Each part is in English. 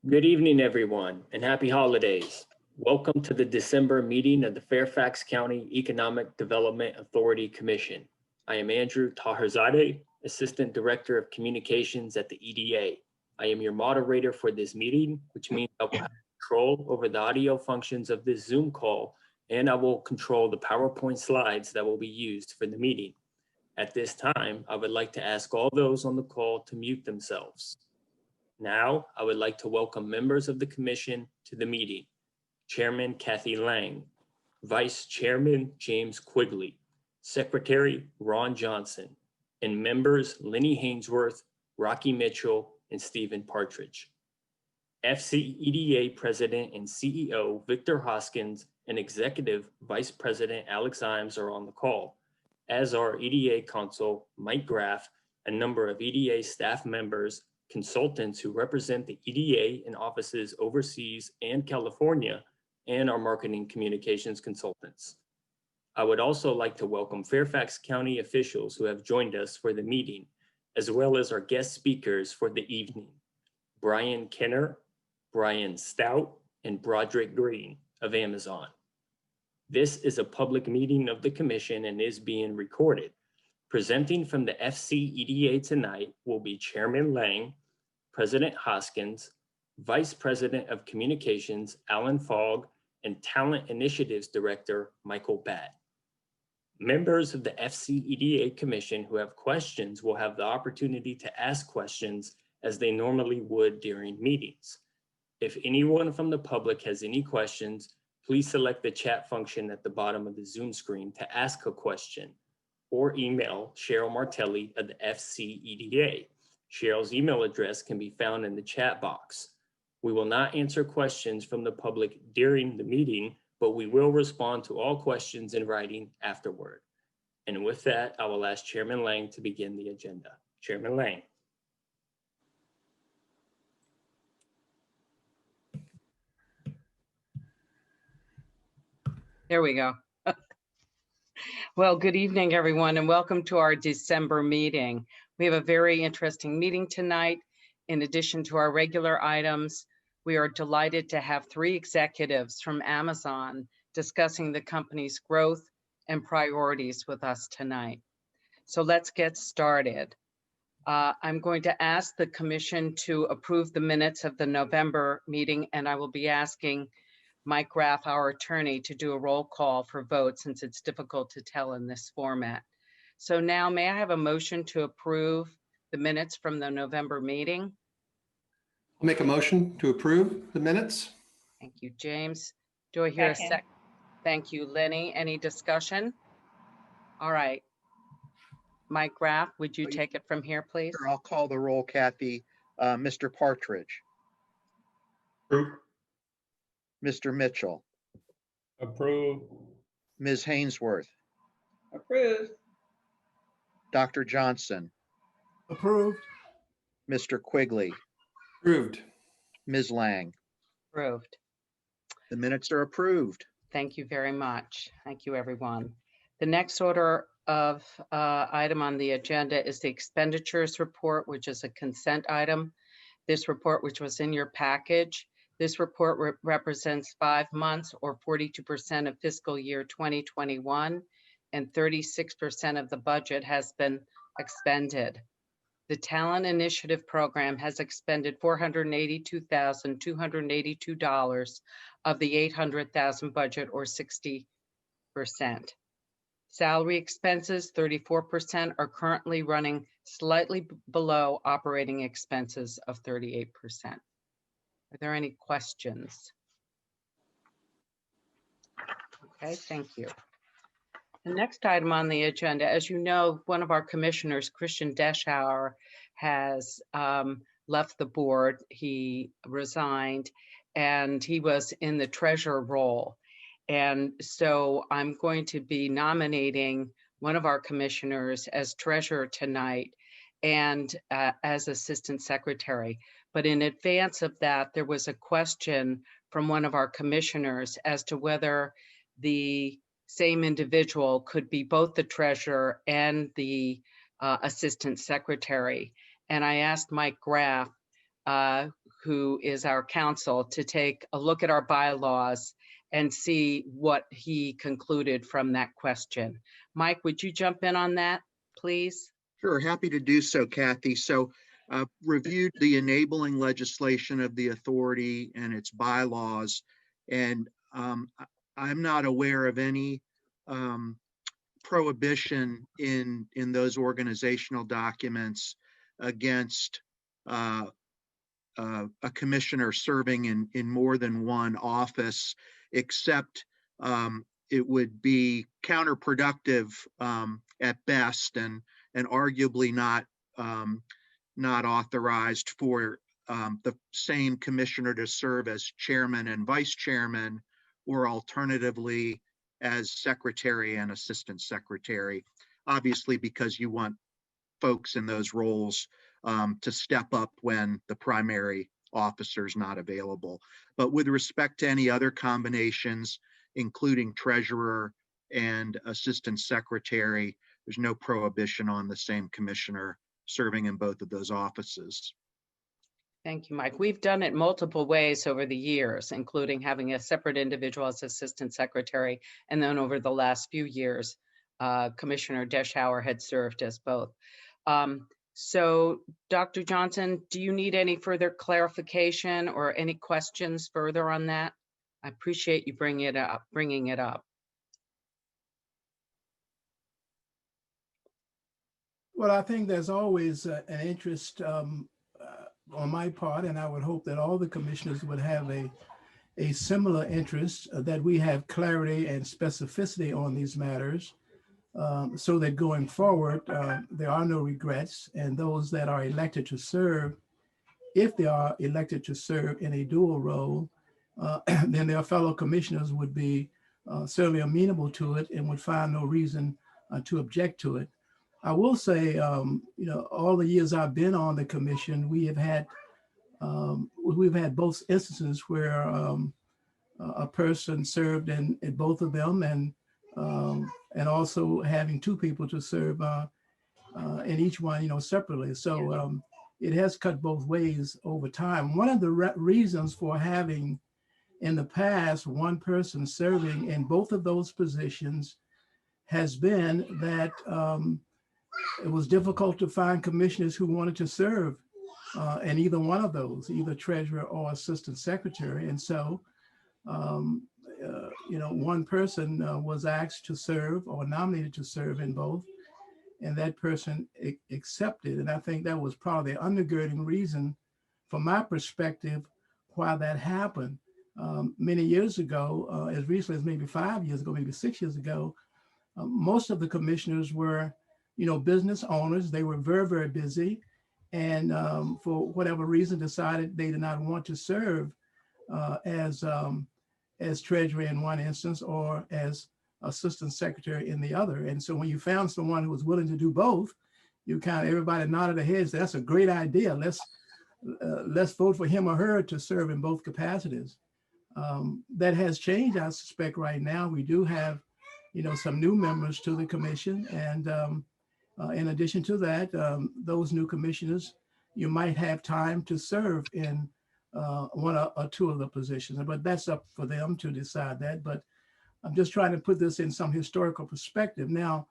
Good evening, everyone, and happy holidays. Welcome to the December meeting of the Fairfax County Economic Development Authority Commission. I am Andrew Taherzadeh, Assistant Director of Communications at the EDA. I am your moderator for this meeting, which means I will have control over the audio functions of this Zoom call, and I will control the PowerPoint slides that will be used for the meeting. At this time, I would like to ask all those on the call to mute themselves. Now, I would like to welcome members of the commission to the meeting. Chairman Kathy Lang, Vice Chairman James Quigley, Secretary Ron Johnson, and members Lenny Hainsworth, Rocky Mitchell, and Stephen Partridge. FCEDA President and CEO Victor Hoskins and Executive Vice President Alex Imes are on the call, as are EDA Counsel Mike Graff, a number of EDA staff members, consultants who represent the EDA in offices overseas and California, and our marketing communications consultants. I would also like to welcome Fairfax County officials who have joined us for the meeting, as well as our guest speakers for the evening, Brian Kenner, Brian Stout, and Broderick Green of Amazon. This is a public meeting of the commission and is being recorded. Presenting from the FCEDA tonight will be Chairman Lang, President Hoskins, Vice President of Communications Alan Fogg, and Talent Initiatives Director Michael Batt. Members of the FCEDA Commission who have questions will have the opportunity to ask questions as they normally would during meetings. If anyone from the public has any questions, please select the chat function at the bottom of the Zoom screen to ask a question, or email Cheryl Martelli of the FCEDA. Cheryl's email address can be found in the chat box. We will not answer questions from the public during the meeting, but we will respond to all questions in writing afterward. And with that, I will ask Chairman Lang to begin the agenda. Chairman Lang. There we go. Well, good evening, everyone, and welcome to our December meeting. We have a very interesting meeting tonight. In addition to our regular items, we are delighted to have 3 executives from Amazon discussing the company's growth and priorities with us tonight. So let's get started. I'm going to ask the commission to approve the minutes of the November meeting, and I will be asking Mike Graff, our attorney, to do a roll call for vote since it's difficult to tell in this format. So now may I have a motion to approve the minutes from the November meeting? I'll make a motion to approve the minutes. Thank you, James. Do I hear a second? Thank you, Lenny. Any discussion? All right. Mike Graff, would you take it from here, please? Sure, I'll call the roll, Kathy. Mr. Partridge. Approve. Mr. Mitchell. Approve. Ms. Hainsworth. Approved. Dr. Johnson. Approved. Mr. Quigley. Approved. Ms. Lang. Approved. The minutes are approved. Thank you very much. Thank you, everyone. The next order of item on the agenda is the expenditures report, which is a consent item. This report, which was in your package, this report represents 5 months or 42% of fiscal year 2021, and 36% of the budget has been expended. The Talent Initiative Program has expended $482,282 of the $800,000 budget, or 60%. Salary expenses, 34%, are currently running slightly below operating expenses of 38%. Are there any questions? Okay, thank you. The next item on the agenda, as you know, one of our commissioners, Christian Deschauer, has left the board. He resigned, and he was in the treasurer role. And so I'm going to be nominating one of our commissioners as treasurer tonight and as assistant secretary. But in advance of that, there was a question from one of our commissioners as to whether the same individual could be both the treasurer and the assistant secretary. And I asked Mike Graff, who is our counsel, to take a look at our bylaws and see what he concluded from that question. Mike, would you jump in on that, please? Sure, happy to do so, Kathy. So reviewed the enabling legislation of the authority and its bylaws, and I'm not aware of any prohibition in those organizational documents against a commissioner serving in more than one office, except it would be counterproductive at best, and arguably not authorized for the same commissioner to serve as chairman and vice chairman, or alternatively as secretary and assistant secretary, obviously because you want folks in those roles to step up when the primary officer is not available. But with respect to any other combinations, including treasurer and assistant secretary, there's no prohibition on the same commissioner serving in both of those offices. Thank you, Mike. We've done it multiple ways over the years, including having a separate individual as assistant secretary. And then over the last few years, Commissioner Deschauer had served as both. So Dr. Johnson, do you need any further clarification or any questions further on that? I appreciate you bringing it up. Well, I think there's always an interest on my part, and I would hope that all the commissioners would have a similar interest, that we have clarity and specificity on these matters, so that going forward, there are no regrets, and those that are elected to serve, if they are elected to serve in a dual role, then their fellow commissioners would be certainly amenable to it and would find no reason to object to it. I will say, all the years I've been on the commission, we've had both instances where a person served in both of them, and also having two people to serve in each one, separately. So it has cut both ways over time. One of the reasons for having in the past one person serving in both of those positions has been that it was difficult to find commissioners who wanted to serve in either one of those, either treasurer or assistant secretary. And so, one person was asked to serve or nominated to serve in both, and that person accepted. And I think that was probably the undergirding reason, from my perspective, why that happened. Many years ago, as recently as maybe 5 years ago, maybe 6 years ago, most of the commissioners were, business owners. They were very, very busy, and for whatever reason decided they did not want to serve as treasurer in one instance or as assistant secretary in the other. And so when you found someone who was willing to do both, everybody nodded their heads. That's a great idea. Let's vote for him or her to serve in both capacities. That has changed, I suspect. Right now, we do have, some new members to the commission, and in addition to that, those new commissioners, you might have time to serve in one or two of the positions, but that's up for them to decide that. But I'm just trying to put this in some historical perspective. Now,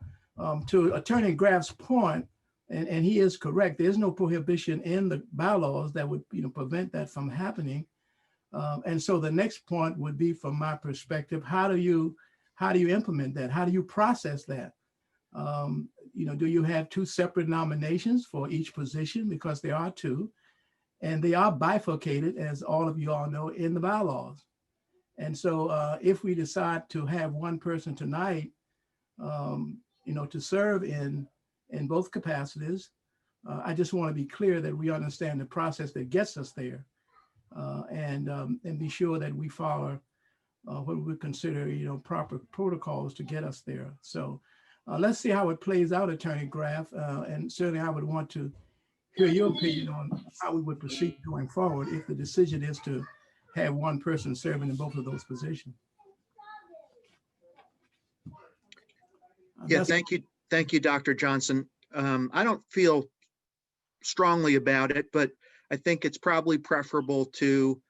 to Attorney Graff's point, and he is correct, there's no prohibition in the bylaws that would prevent that from happening. And so the next point would be, from my perspective, how do you implement that? How do you process that? Do you have two separate nominations for each position? Because there are two, and they are bifurcated, as all of you all know, in the bylaws. And so if we decide to have one person tonight, to serve in both capacities, I just want to be clear that we understand the process that gets us there, and be sure that we follow what we consider, proper protocols to get us there. So let's see how it plays out, Attorney Graff, and certainly I would want to hear your opinion on how we would proceed going forward if the decision is to have one person serving in both of those positions. Yeah, thank you, Dr. Johnson. I don't feel strongly about it, but I think it's probably preferable to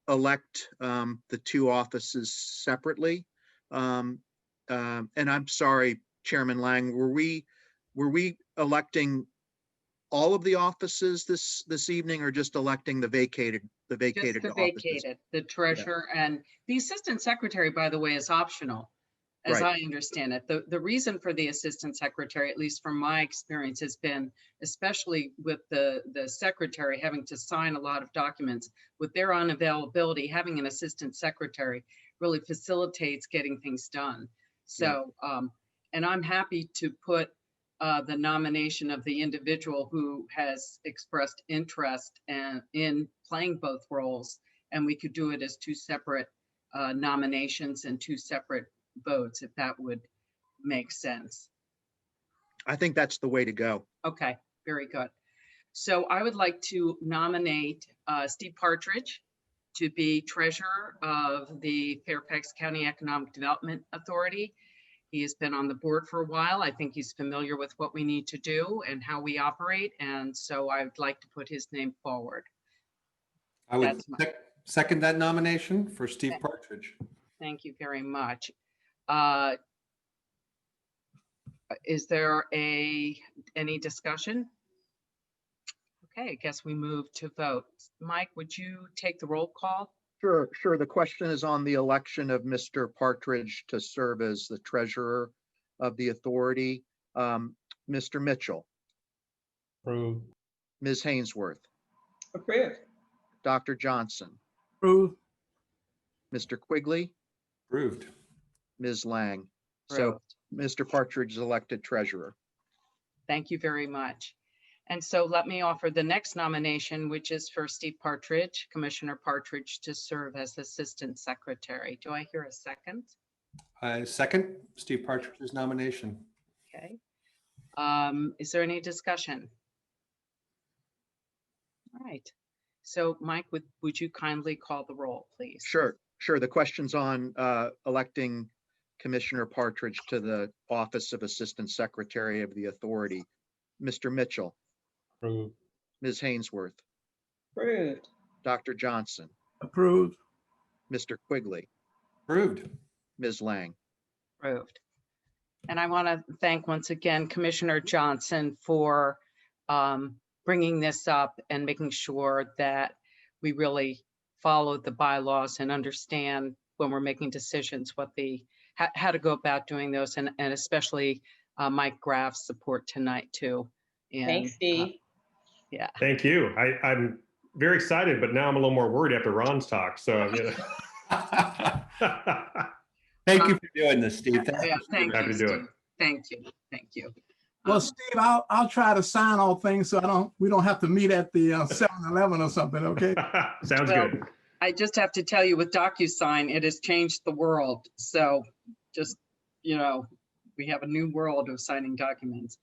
elect the two offices separately. And I'm sorry, Chairman Lang, were we electing all of the offices this evening, or just electing the vacated Just offices? the vacated, the treasurer, and the assistant secretary, by the way, is optional, as Right. I understand it. The reason for the assistant secretary, at least from my experience, has been, especially with the secretary having to sign a lot of documents, with their unavailability, having an assistant secretary really facilitates getting things done. So, and I'm happy to put the nomination of the individual who has expressed interest in playing both roles, and we could do it as two separate nominations and two separate votes, if that would make sense. I think that's the way to go. Okay, very good. So I would like to nominate Steve Partridge to be treasurer of the Fairfax County Economic Development Authority. He has been on the board for a while. I think he's familiar with what we need to do and how we operate. And so I would like to put his name forward. I would That's my- second that nomination for Steve Partridge. Thank you very much. Is there any discussion? Okay, I guess we move to vote. Mike, would you take the roll call? Sure. The question is on the election of Mr. Partridge to serve as the treasurer of the authority. Mr. Mitchell, Approved. Ms. Hainsworth, Approved. Dr. Johnson, Approved. Mr. Quigley, Approved. Ms. Lang. So Mr. Partridge is elected treasurer. Thank you very much. And so let me offer the next nomination, which is for Steve Partridge, Commissioner Partridge, to serve as Assistant Secretary. Do I hear a second? I second Steve Partridge's nomination. Okay. Is there any discussion? All right. So Mike, would you kindly call the roll, please? Sure. The question's on electing Commissioner Partridge to the office of Assistant Secretary of the Authority. Mr. Mitchell, Approved. Ms. Hainsworth, Approved. Dr. Johnson, Approved. Mr. Quigley, Approved. Ms. Lang. Approved. And I want to thank once again Commissioner Johnson for bringing this up and making sure that we really follow the bylaws and understand when we're making decisions how to go about doing those, and especially Mike Graff's support tonight too. And, Thanks, Steve. yeah. Thank you. I'm very excited, but now I'm a little more worried after Ron's talk. So, Thank you for doing this, Steve. Yeah, thank Happy you, to do it. Steve. Thank you. Thank you. Well, Steve, I'll try to sign all things so we don't have to meet at the 7-Eleven or something, okay? Sounds Well, good. I just have to tell you, with DocuSign, it has changed the world. So just, we have a new world of signing documents.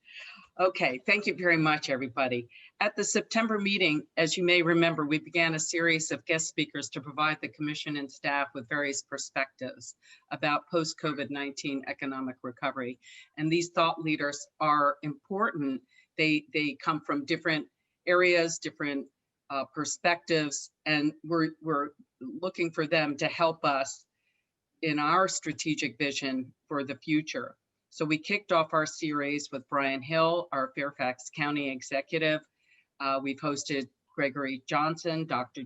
Okay, thank you very much, everybody. At the September meeting, as you may remember, we began a series of guest speakers to provide the commission and staff with various perspectives about post-COVID-19 economic recovery. And these thought leaders are important. They come from different areas, different perspectives, and we're looking for them to help us in our strategic vision for the future. So we kicked off our series with Brian Hill, our Fairfax County executive. We've hosted Gregory Johnson, Dr.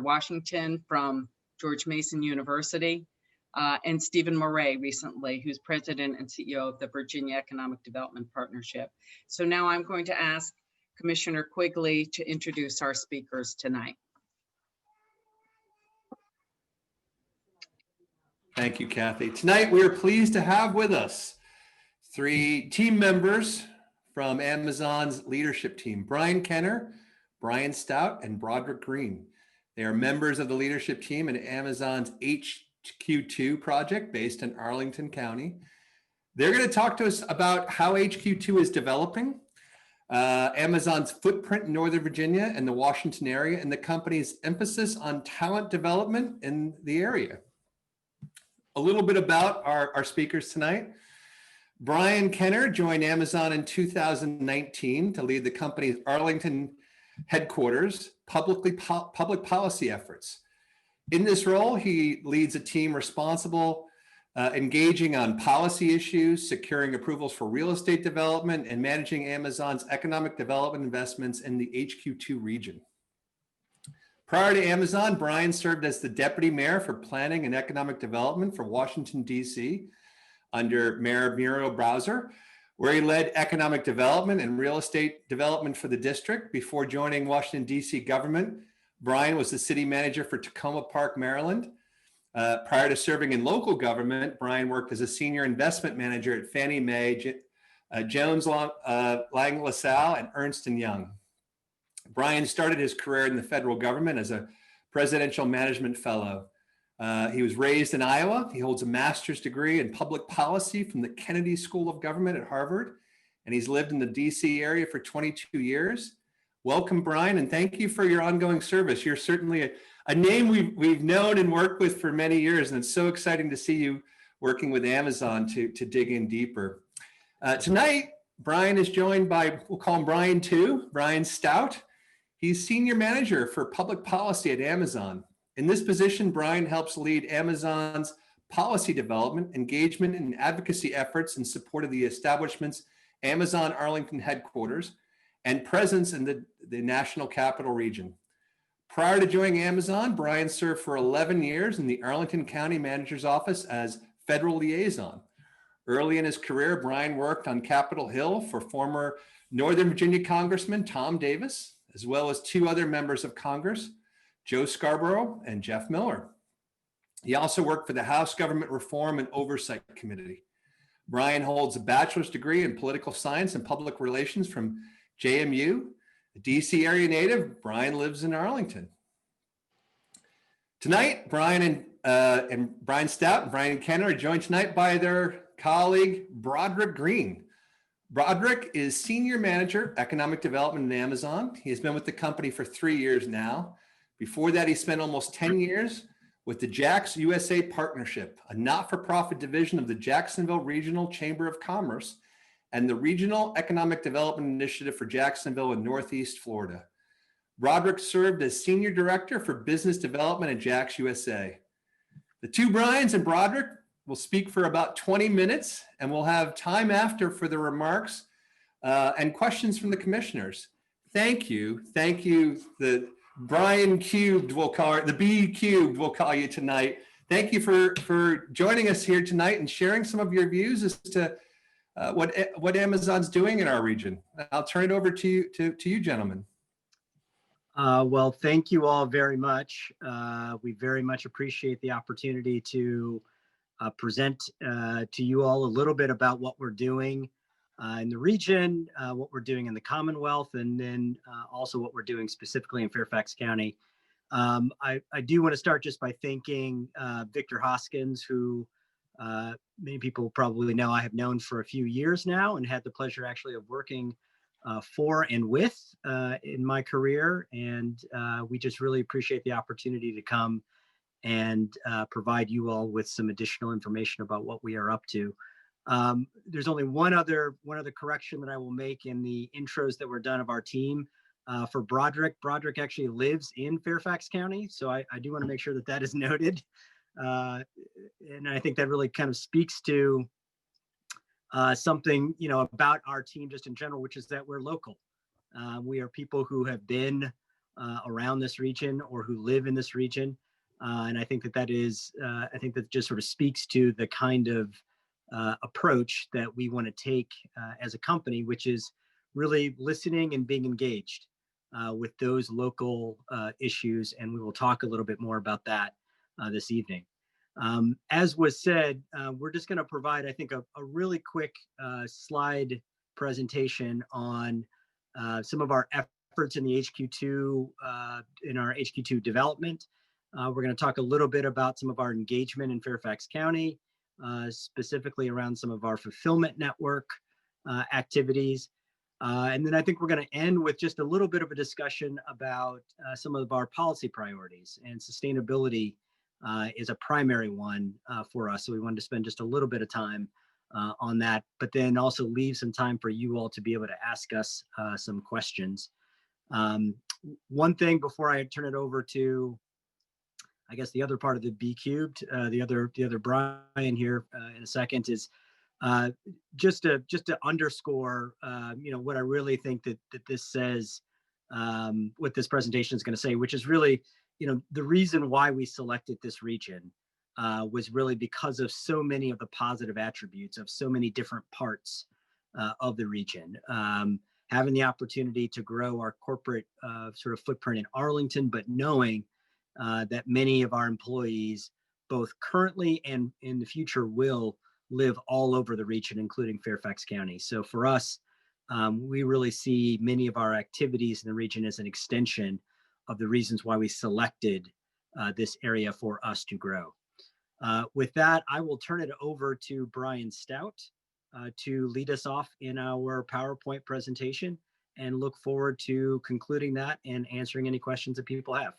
Washington from George Mason University, and Stephen Murray recently, who's president and CEO of the Virginia Economic Development Partnership. So now I'm going to ask Commissioner Quigley to introduce our speakers tonight. Thank you, Kathy. Tonight, we are pleased to have with us 3 team members from Amazon's leadership team, Brian Kenner, Brian Stout, and Broderick Green. They are members of the leadership team in Amazon's HQ2 project based in Arlington County. They're going to talk to us about how HQ2 is developing, Amazon's footprint in Northern Virginia and the Washington area, and the company's emphasis on talent development in the area. A little bit about our speakers tonight. Brian Kenner joined Amazon in 2019 to lead the company's Arlington headquarters public policy efforts. In this role, he leads a team responsible engaging on policy issues, securing approvals for real estate development, and managing Amazon's economic development investments in the HQ2 region. Prior to Amazon, Brian served as the deputy mayor for planning and economic development for Washington, D.C. under Mayor Muriel Bowser, where he led economic development and real estate development for the district. Before joining Washington, D.C. government, Brian was the city manager for Tacoma Park, Maryland. Prior to serving in local government, Brian worked as a senior investment manager at Fannie Mae, Jones Lang LaSalle, and Ernst & Young. Brian started his career in the federal government as a presidential management fellow. He was raised in Iowa. He holds a master's degree in public policy from the Kennedy School of Government at Harvard, and he's lived in the DC area for 22 years. Welcome, Brian, and thank you for your ongoing service. You're certainly a name we've known and worked with for many years, and it's so exciting to see you working with Amazon to dig in deeper. Tonight, Brian is joined by, we'll call him Brian 2, Brian Stout. He's senior manager for public policy at Amazon. In this position, Brian helps lead Amazon's policy development, engagement, and advocacy efforts in support of the establishment's Amazon Arlington headquarters and presence in the national capital region. Prior to joining Amazon, Brian served for 11 years in the Arlington County Manager's Office as federal liaison. Early in his career, Brian worked on Capitol Hill for former Northern Virginia Congressman Tom Davis, as well as two other members of Congress, Joe Scarborough and Jeff Miller. He also worked for the House Government Reform and Oversight Committee. Brian holds a bachelor's degree in political science and public relations from JMU. A DC area native, Brian lives in Arlington. Tonight, Brian Stout and Brian Kenner are joined tonight by their colleague, Broderick Green. Broderick is Senior Manager, Economic Development at Amazon. He has been with the company for 3 years now. Before that, he spent almost 10 years with the JAX USA Partnership, a not-for-profit division of the Jacksonville Regional Chamber of Commerce and the Regional Economic Development Initiative for Jacksonville in Northeast Florida. Broderick served as Senior Director for Business Development at JAX USA. The two Brians and Broderick will speak for about 20 minutes, and we'll have time after for the remarks and questions from the commissioners. Thank you. The Brian Cubed, we'll call it, the B Cubed, we'll call you tonight. Thank you for joining us here tonight and sharing some of your views as to what Amazon's doing in our region. I'll turn it over to you gentlemen. Well, thank you all very much. We very much appreciate the opportunity to present to you all a little bit about what we're doing in the region, what we're doing in the Commonwealth, and then also what we're doing specifically in Fairfax County. I do want to start just by thanking Victor Hoskins, who many people probably know I have known for a few years now and had the pleasure actually of working for and with in my career. And we just really appreciate the opportunity to come and provide you all with some additional information about what we are up to. There's only one other correction that I will make in the intros that were done of our team. For Broderick. Broderick actually lives in Fairfax County, so I do want to make sure that that is noted. And I think that really kind of speaks to something, about our team just in general, which is that we're local. We are people who have been around this region or who live in this region. And I think that just sort of speaks to the kind of approach that we want to take as a company, which is really listening and being engaged with those local issues. And we will talk a little bit more about that this evening. As was said, we're just going to provide, I think, a really quick slide presentation on some of our efforts in the HQ2, in our HQ2 development. We're going to talk a little bit about some of our engagement in Fairfax County, specifically around some of our fulfillment network activities. And then I think we're going to end with just a little bit of a discussion about some of our policy priorities, and sustainability is a primary one for us. So we wanted to spend just a little bit of time on that, but then also leave some time for you all to be able to ask us some questions. One thing before I turn it over to, I guess, the other part of the B cubed, the other Brian here in a second, is just to underscore, what I really think that this says, what this presentation is going to say, which is really, the reason why we selected this region was really because of so many of the positive attributes of so many different parts of the region. Having the opportunity to grow our corporate sort of footprint in Arlington, but knowing that many of our employees, both currently and in the future, will live all over the region, including Fairfax County. So for us, we really see many of our activities in the region as an extension of the reasons why we selected this area for us to grow. With that, I will turn it over to Brian Stout to lead us off in our PowerPoint presentation, and look forward to concluding that and answering any questions that people have.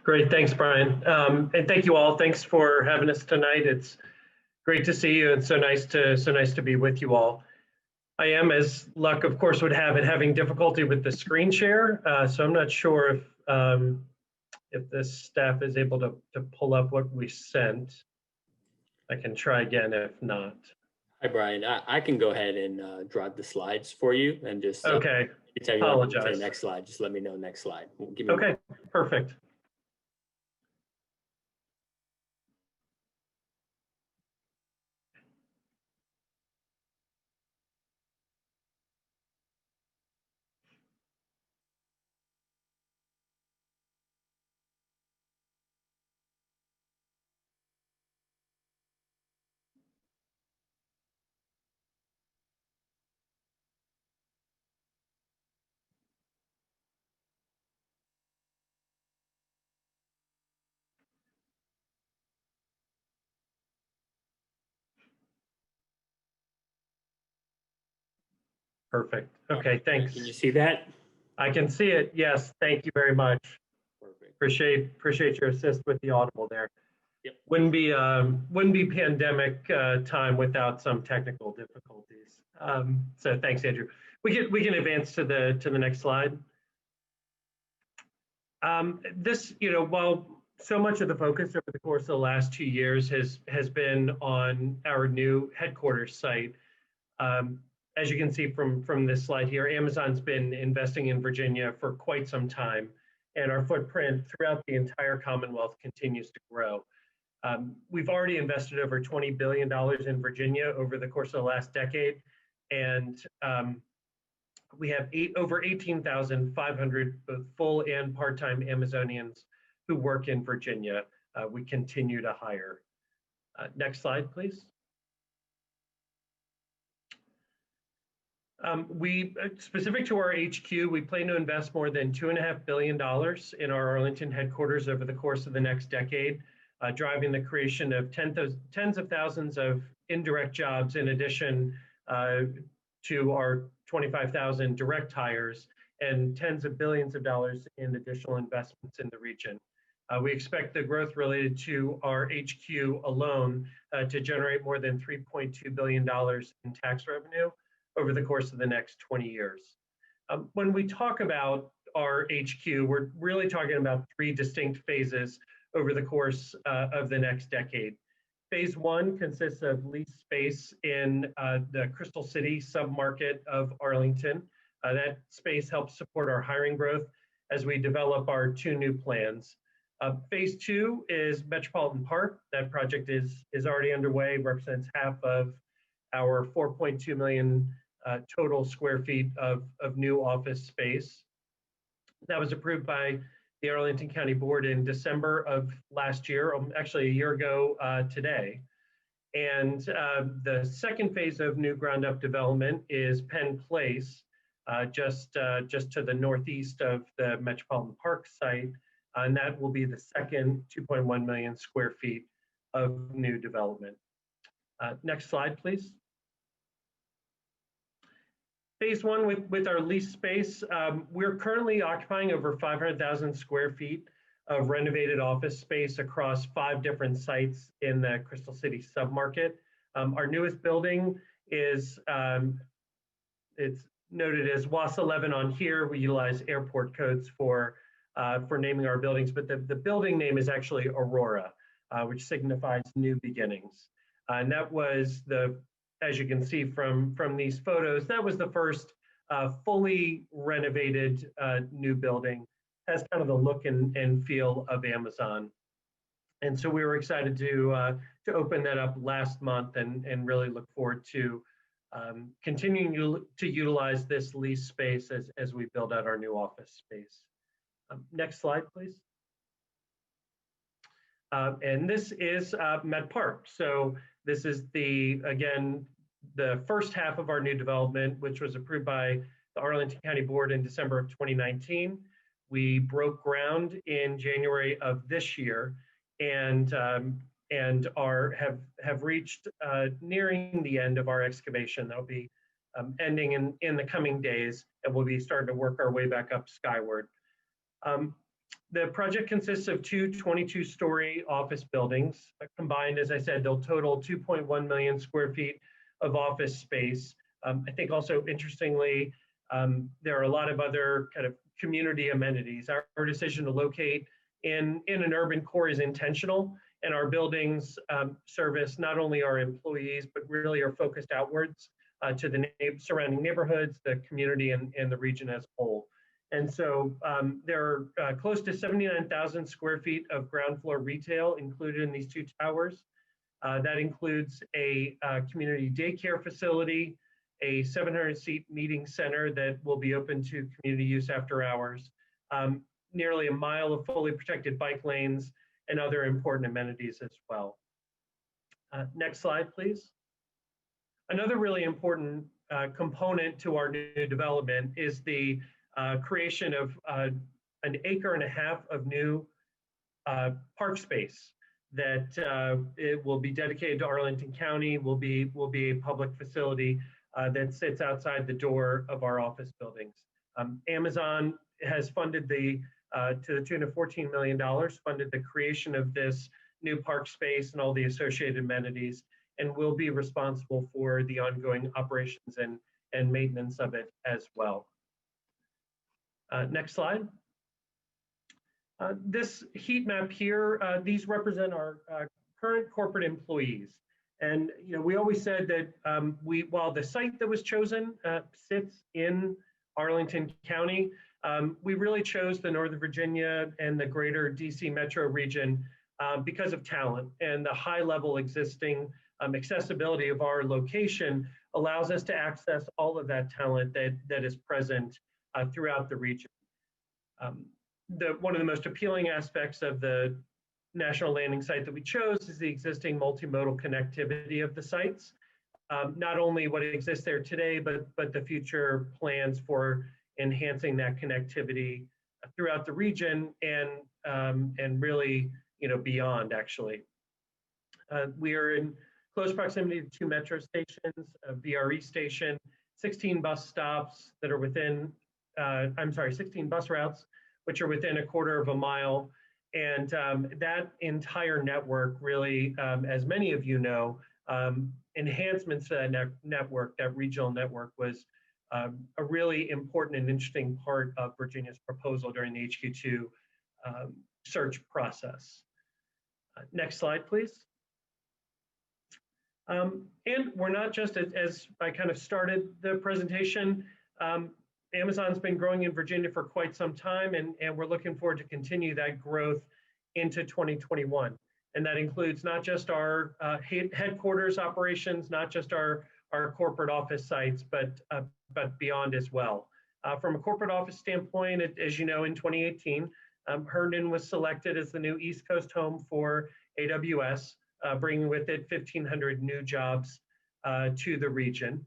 Great, thanks, Brian. And thank you all. Thanks for having us tonight. It's great to see you, and so nice to be with you all. I am, as luck of course would have it, having difficulty with the screen share, so I'm not sure if the staff is able to pull up what we sent. I can try again if not. Hi, Brian. I can go ahead and draw the slides for you and just Okay. tell you when to Apologize. the next slide. Just let me know next slide. Give me Okay, perfect. Perfect. Okay, thanks. Can you see that? I can see it. Yes, thank you very much. Perfect. Appreciate your assist with the audible there. Yep. Wouldn't be pandemic time without some technical difficulties. So thanks, Andrew. We can advance to the next slide. This, while so much of the focus over the course of the last 2 years has been on our new headquarters site. As you can see from this slide here, Amazon's been investing in Virginia for quite some time, and our footprint throughout the entire Commonwealth continues to grow. We've already invested over $20 billion in Virginia over the course of the last decade, and we have over 18,500 both full and part-time Amazonians who work in Virginia. We continue to hire. Next slide, please. Specific to our HQ, we plan to invest more than $2.5 billion in our Arlington headquarters over the course of the next decade, driving the creation of tens of thousands of indirect jobs in addition to our 25,000 direct hires and tens of billions of dollars in additional investments in the region. We expect the growth related to our HQ alone to generate more than $3.2 billion in tax revenue over the course of the next 20 years. When we talk about our HQ, we're really talking about 3 distinct phases over the course of the next decade. Phase 1 consists of leased space in the Crystal City submarket of Arlington. That space helps support our hiring growth as we develop our 2 new plans. Phase 2 is Metropolitan Park. That project is already underway, represents half of our 4.2 million total square feet of new office space. That was approved by the Arlington County Board in December of last year, actually a year ago today. And the second phase of new ground up development is Penn Place, just to the northeast of the Metropolitan Park site. And that will be the second 2.1 million square feet of new development. Next slide, please. phase one with our lease space, we're currently occupying over 500,000 square feet of renovated office space across 5 different sites in the Crystal City submarket. Our newest building is, it's noted as WAS 11 on here. We utilize airport codes for naming our buildings, but the building name is actually Aurora, which signifies new beginnings. And that was as you can see from these photos, that was the first fully renovated new building. Has kind of the look and feel of Amazon. And so we were excited to open that up last month and really look forward to continuing to utilize this lease space as we build out our new office space. Next slide, please. And this is Met Park. So this is again, the first half of our new development, which was approved by the Arlington County Board in December of 2019. We broke ground in January of this year and have reached nearing the end of our excavation. That'll be ending in the coming days, and we'll be starting to work our way back up skyward. The project consists of 2 22-story office buildings. Combined, as I said, they'll total 2.1 million square feet of office space. I think also interestingly, there are a lot of other kind of community amenities. Our decision to locate in an urban core is intentional, and our buildings service not only our employees, but really are focused outwards to the surrounding neighborhoods, the community, and the region as a whole. And so there are close to 79,000 square feet of ground floor retail included in these 2 towers. That includes a community daycare facility, a 700-seat meeting center that will be open to community use after hours, nearly a mile of fully protected bike lanes, and other important amenities as well. Next slide, please. Another really important component to our new development is the creation of 1.5 acres of new park space that it will be dedicated to Arlington County, will be a public facility that sits outside the door of our office buildings. Amazon has funded to the tune of $14 million, funded the creation of this new park space and all the associated amenities, and will be responsible for the ongoing operations and maintenance of it as well. Next slide. This heat map here, these represent our current corporate employees. And we always said that while the site that was chosen sits in Arlington County, we really chose the Northern Virginia and the greater DC metro region because of talent, and the high level existing accessibility of our location allows us to access all of that talent that is present throughout the region. One of the most appealing aspects of the national landing site that we chose is the existing multimodal connectivity of the sites. Not only what exists there today, but the future plans for enhancing that connectivity throughout the region and really beyond, actually. We are in close proximity to 2 metro stations, a VRE station, 16 bus stops that are within, 16 bus routes, which are within 1/4 mile. And that entire network really, as many of you know, enhancements to that network, that regional network, was a really important and interesting part of Virginia's proposal during the HQ2 search process. Next slide, please. And we're not just, as I kind of started the presentation, Amazon's been growing in Virginia for quite some time, and we're looking forward to continue that growth into 2021. And that includes not just our headquarters operations, not just our corporate office sites, but beyond as well. From a corporate office standpoint, as you know, in 2018, Herndon was selected as the new East Coast home for AWS, bringing with it 1,500 new jobs to the region.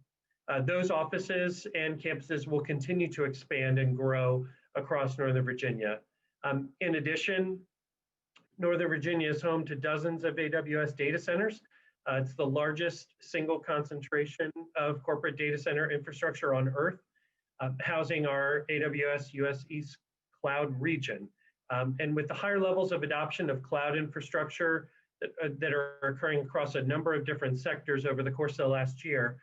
Those offices and campuses will continue to expand and grow across Northern Virginia. In addition, Northern Virginia is home to dozens of AWS data centers It's the largest single concentration of corporate data center infrastructure on Earth, housing our AWS US East Cloud region. And with the higher levels of adoption of cloud infrastructure that are occurring across a number of different sectors over the course of the last year,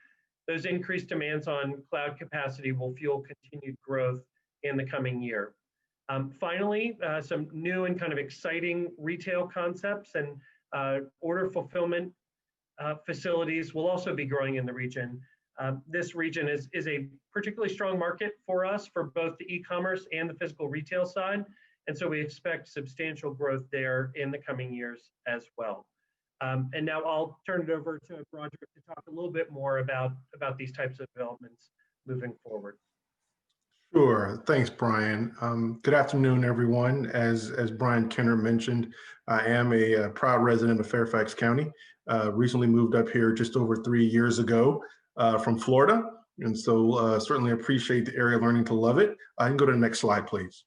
those increased demands on cloud capacity will fuel continued growth in the coming year. Finally, some new and kind of exciting retail concepts and order fulfillment facilities will also be growing in the region. This region is a particularly strong market for us for both the e-commerce and the physical retail side. And so we expect substantial growth there in the coming years as well. And now I'll turn it over to Broderick to talk a little bit more about these types of developments moving forward. Sure. Thanks, Brian. Good afternoon, everyone. As Brian Kenner mentioned, I am a proud resident of Fairfax County. Recently moved up here just over 3 years ago from Florida. And so certainly appreciate the area, learning to love it. I can go to the next slide, please.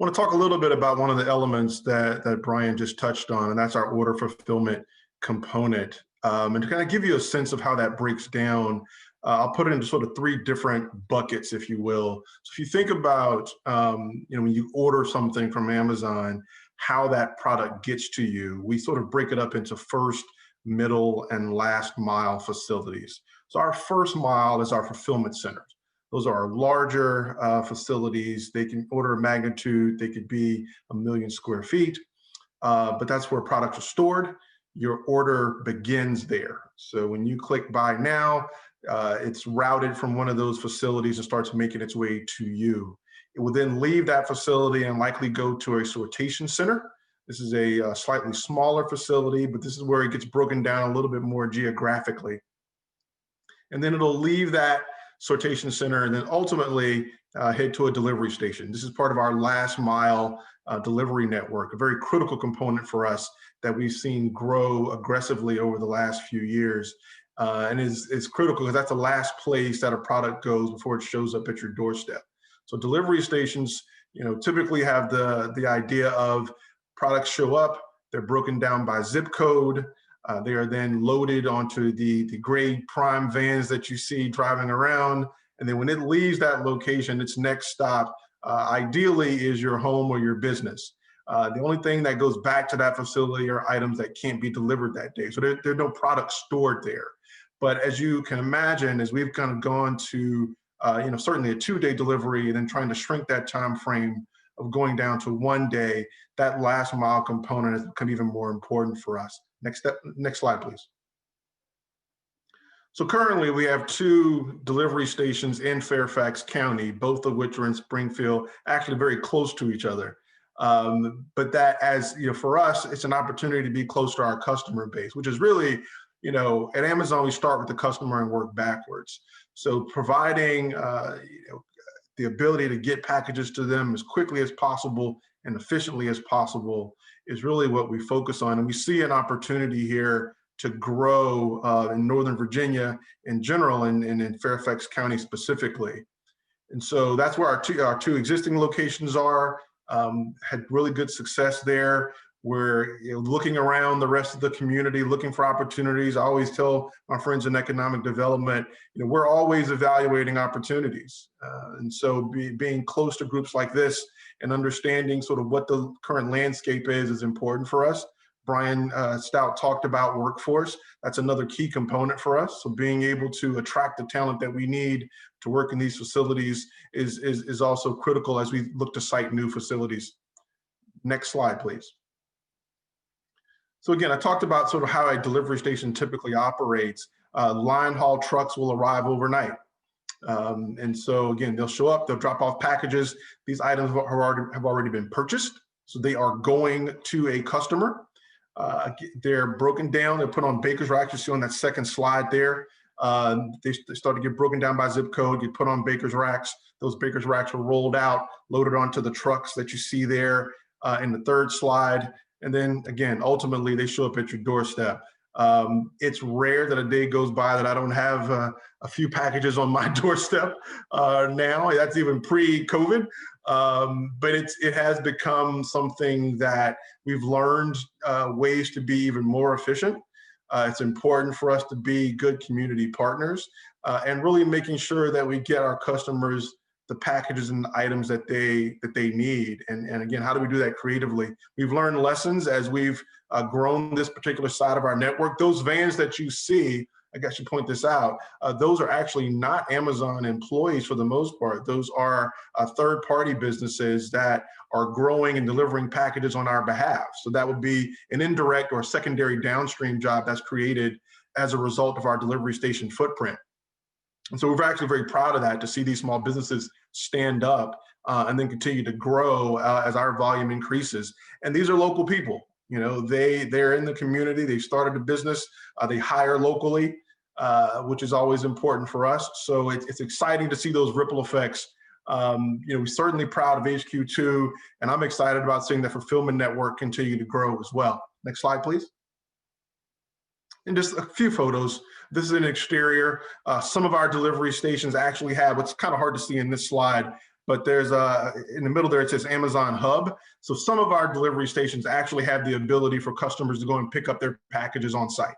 I want to talk a little bit about one of the elements that Brian just touched on, and that's our order fulfillment component. And to kind of give you a sense of how that breaks down, I'll put it into sort of 3 different buckets, if you will. So if you think about, when you order something from Amazon, how that product gets to you, we sort of break it up into first, middle, and last mile facilities. So our first mile is our fulfillment centers. Those are larger facilities. They can order of magnitude. They could be 1 million square feet, but that's where products are stored. Your order begins there. So when you click buy now, it's routed from one of those facilities and starts making its way to you. It will then leave that facility and likely go to a sortation center. This is a slightly smaller facility, but this is where it gets broken down a little bit more geographically. And then it'll leave that sortation center and then ultimately head to a delivery station. This is part of our last mile delivery network, a very critical component for us that we've seen grow aggressively over the last few years. And is critical because that's the last place that a product goes before it shows up at your doorstep. So delivery stations, typically have the idea of products show up, they're broken down by zip code. They are then loaded onto the gray prime vans that you see driving around. And then when it leaves that location, its next stop ideally is your home or your business. The only thing that goes back to that facility are items that can't be delivered that day. So there are no products stored there. But as you can imagine, as we've kind of gone to, certainly a 2-day delivery and then trying to shrink that time frame of going down to 1 day, that last mile component has become even more important for us. Next slide, please. So currently we have 2 delivery stations in Fairfax County, both of which are in Springfield, actually very close to each other. But that, as for us, it's an opportunity to be close to our customer base, which is really, at Amazon, we start with the customer and work backwards. So providing the ability to get packages to them as quickly as possible and efficiently as possible is really what we focus on. And we see an opportunity here to grow in Northern Virginia in general and in Fairfax County specifically. And so that's where our two existing locations are. Had really good success there. We're looking around the rest of the community, looking for opportunities. I always tell my friends in economic development, we're always evaluating opportunities. And so being close to groups like this and understanding sort of what the current landscape is important for us. Brian Stout talked about workforce. That's another key component for us. So being able to attract the talent that we need to work in these facilities is also critical as we look to site new facilities. Next slide, please. So again, I talked about sort of how a delivery station typically operates. Line haul trucks will arrive overnight. And so again, they'll show up, they'll drop off packages. These items have already been purchased. So they are going to a customer. They're broken down, they're put on baker's racks. You see on that second slide there. They start to get broken down by zip code, get put on baker's racks. Those baker's racks are rolled out, loaded onto the trucks that you see there in the third slide. And then again, ultimately they show up at your doorstep. It's rare that a day goes by that I don't have a few packages on my doorstep now. That's even pre-COVID. But it has become something that we've learned ways to be even more efficient. It's important for us to be good community partners and really making sure that we get our customers the packages and the items that they need. And again, how do we do that creatively? We've learned lessons as we've grown this particular side of our network. Those vans that you see, I guess you point this out, those are actually not Amazon employees for the most part. Those are third-party businesses that are growing and delivering packages on our behalf. So that would be an indirect or secondary downstream job that's created as a result of our delivery station footprint. And so we're actually very proud of that, to see these small businesses stand up and then continue to grow as our volume increases. And these are local people. You know, they're in the community. They started a business. They hire locally, which is always important for us. So it's exciting to see those ripple effects. You know, we're certainly proud of HQ2, and I'm excited about seeing the fulfillment network continue to grow as well. Next slide, please. And just a few photos. This is an exterior. Some of our delivery stations actually have, what's kind of hard to see in this slide, but there's in the middle there, it says Amazon Hub. So some of our delivery stations actually have the ability for customers to go and pick up their packages on site.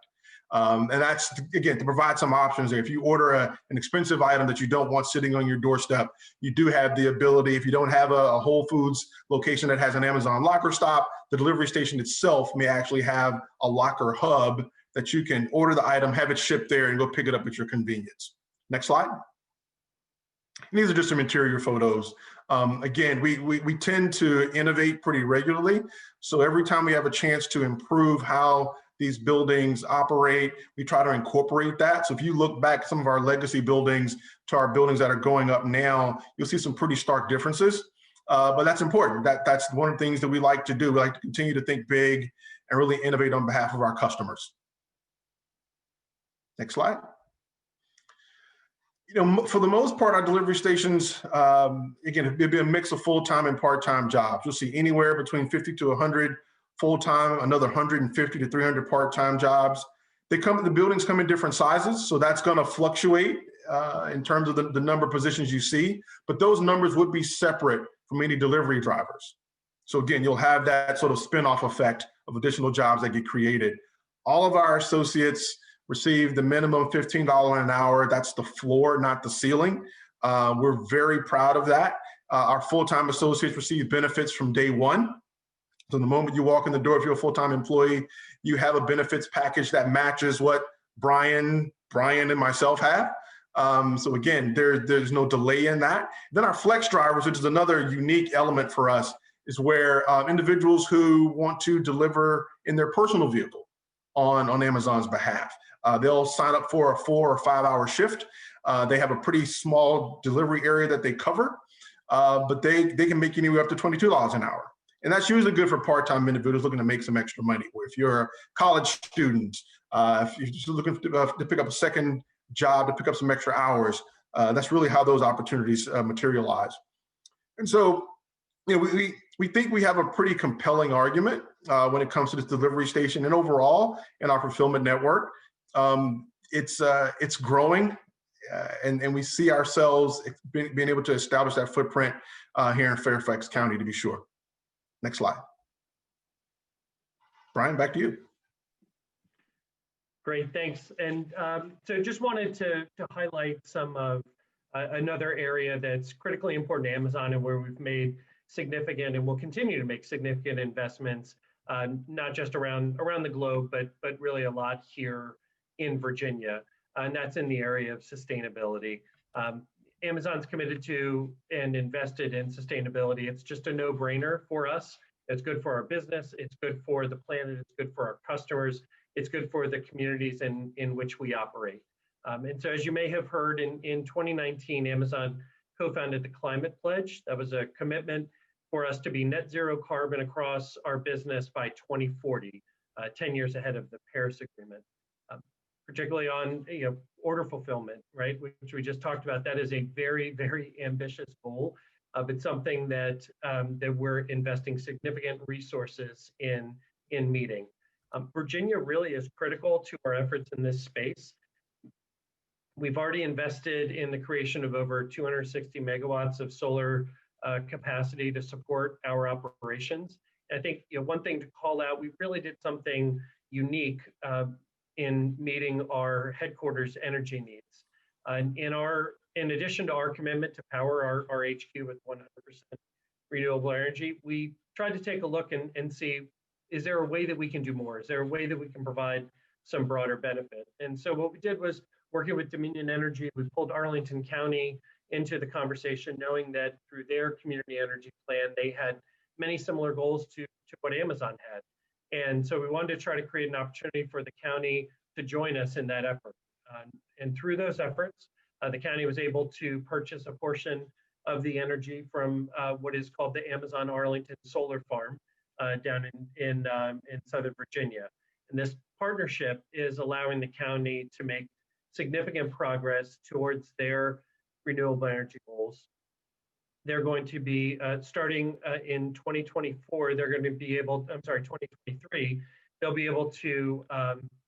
And that's, again, to provide some options there. If you order an expensive item that you don't want sitting on your doorstep, you do have the ability. If you don't have a Whole Foods location that has an Amazon locker stop, the delivery station itself may actually have a locker hub that you can order the item, have it shipped there, and go pick it up at your convenience. Next slide. And these are just some interior photos. Again, we tend to innovate pretty regularly. So every time we have a chance to improve how these buildings operate, we try to incorporate that. So if you look back at some of our legacy buildings to our buildings that are going up now, you'll see some pretty stark differences. But that's important. That's one of the things that we like to do. We like to continue to think big and really innovate on behalf of our customers. Next slide. You know, for the most part, our delivery stations, again, it'd be a mix of full-time and part-time jobs. You'll see anywhere between 50 to 100 full-time, another 150 to 300 part-time jobs. The buildings come in different sizes, so that's going to fluctuate in terms of the number of positions you see, but those numbers would be separate from any delivery drivers. So again, you'll have that sort of spin-off effect of additional jobs that get created. All of our associates receive the minimum $15 an hour. That's the floor, not the ceiling. We're very proud of that. Our full-time associates receive benefits from day one. So the moment you walk in the door, if you're a full-time employee, you have a benefits package that matches what Brian and myself have. So again, there's no delay in that. Then our flex drivers, which is another unique element for us, is where individuals who want to deliver in their personal vehicle on Amazon's behalf. They'll sign up for a 4 or 5 hour shift. They have a pretty small delivery area that they cover, but they can make anywhere up to $22 an hour. And that's usually good for part-time individuals looking to make some extra money. Or if you're a college student, if you're just looking to pick up a second job to pick up some extra hours, that's really how those opportunities materialize. And so, you know, we think we have a pretty compelling argument when it comes to this delivery station and overall in our fulfillment network. It's growing, and we see ourselves being able to establish that footprint here in Fairfax County, to be sure. Next slide. Brian, back to you. Great, thanks. And so just wanted to highlight some of another area that's critically important to Amazon and where we've made significant and will continue to make significant investments, not just around the globe, but really a lot here in Virginia, and that's in the area of sustainability. Amazon's committed to and invested in sustainability. It's just a no-brainer for us. It's good for our business. It's good for the planet. It's good for our customers. It's good for the communities in which we operate. And so as you may have heard, in 2019, Amazon co-founded the Climate Pledge. That was a commitment for us to be net zero carbon across our business by 2040, 10 years ahead of the Paris Agreement. Particularly on order fulfillment, right, which we just talked about. That is a very, very ambitious goal, but something that we're investing significant resources in meeting. Virginia really is critical to our efforts in this space. We've already invested in the creation of over 260 megawatts of solar capacity to support our operations. And I think one thing to call out, we really did something unique in meeting our headquarters energy needs. In addition to our commitment to power our HQ with 100% renewable energy, we tried to take a look and see, is there a way that we can do more? Is there a way that we can provide some broader benefit? And so what we did was, working with Dominion Energy, we pulled Arlington County into the conversation, knowing that through their community energy plan, they had many similar goals to what Amazon had. And so we wanted to try to create an opportunity for the county to join us in that effort. And through those efforts, the county was able to purchase a portion of the energy from what is called the Amazon Arlington Solar Farm down in Southern Virginia. And this partnership is allowing the county to make significant progress towards their renewable energy goals. They're going to be starting in 2024, they're going to be able, 2023, they'll be able to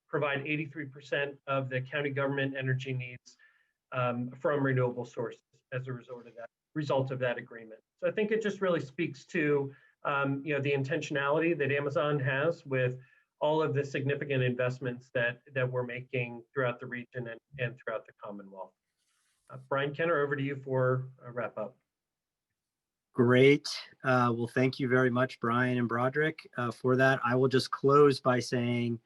provide 83% of the county government energy needs from renewable sources as a result of that agreement. So I think it just really speaks to the intentionality that Amazon has with all of the significant investments that we're making throughout the region and throughout the Commonwealth. Brian Kenner, over to you for a wrap up. Great. Well, thank you very much, Brian and Broderick, for that. I will just close by saying,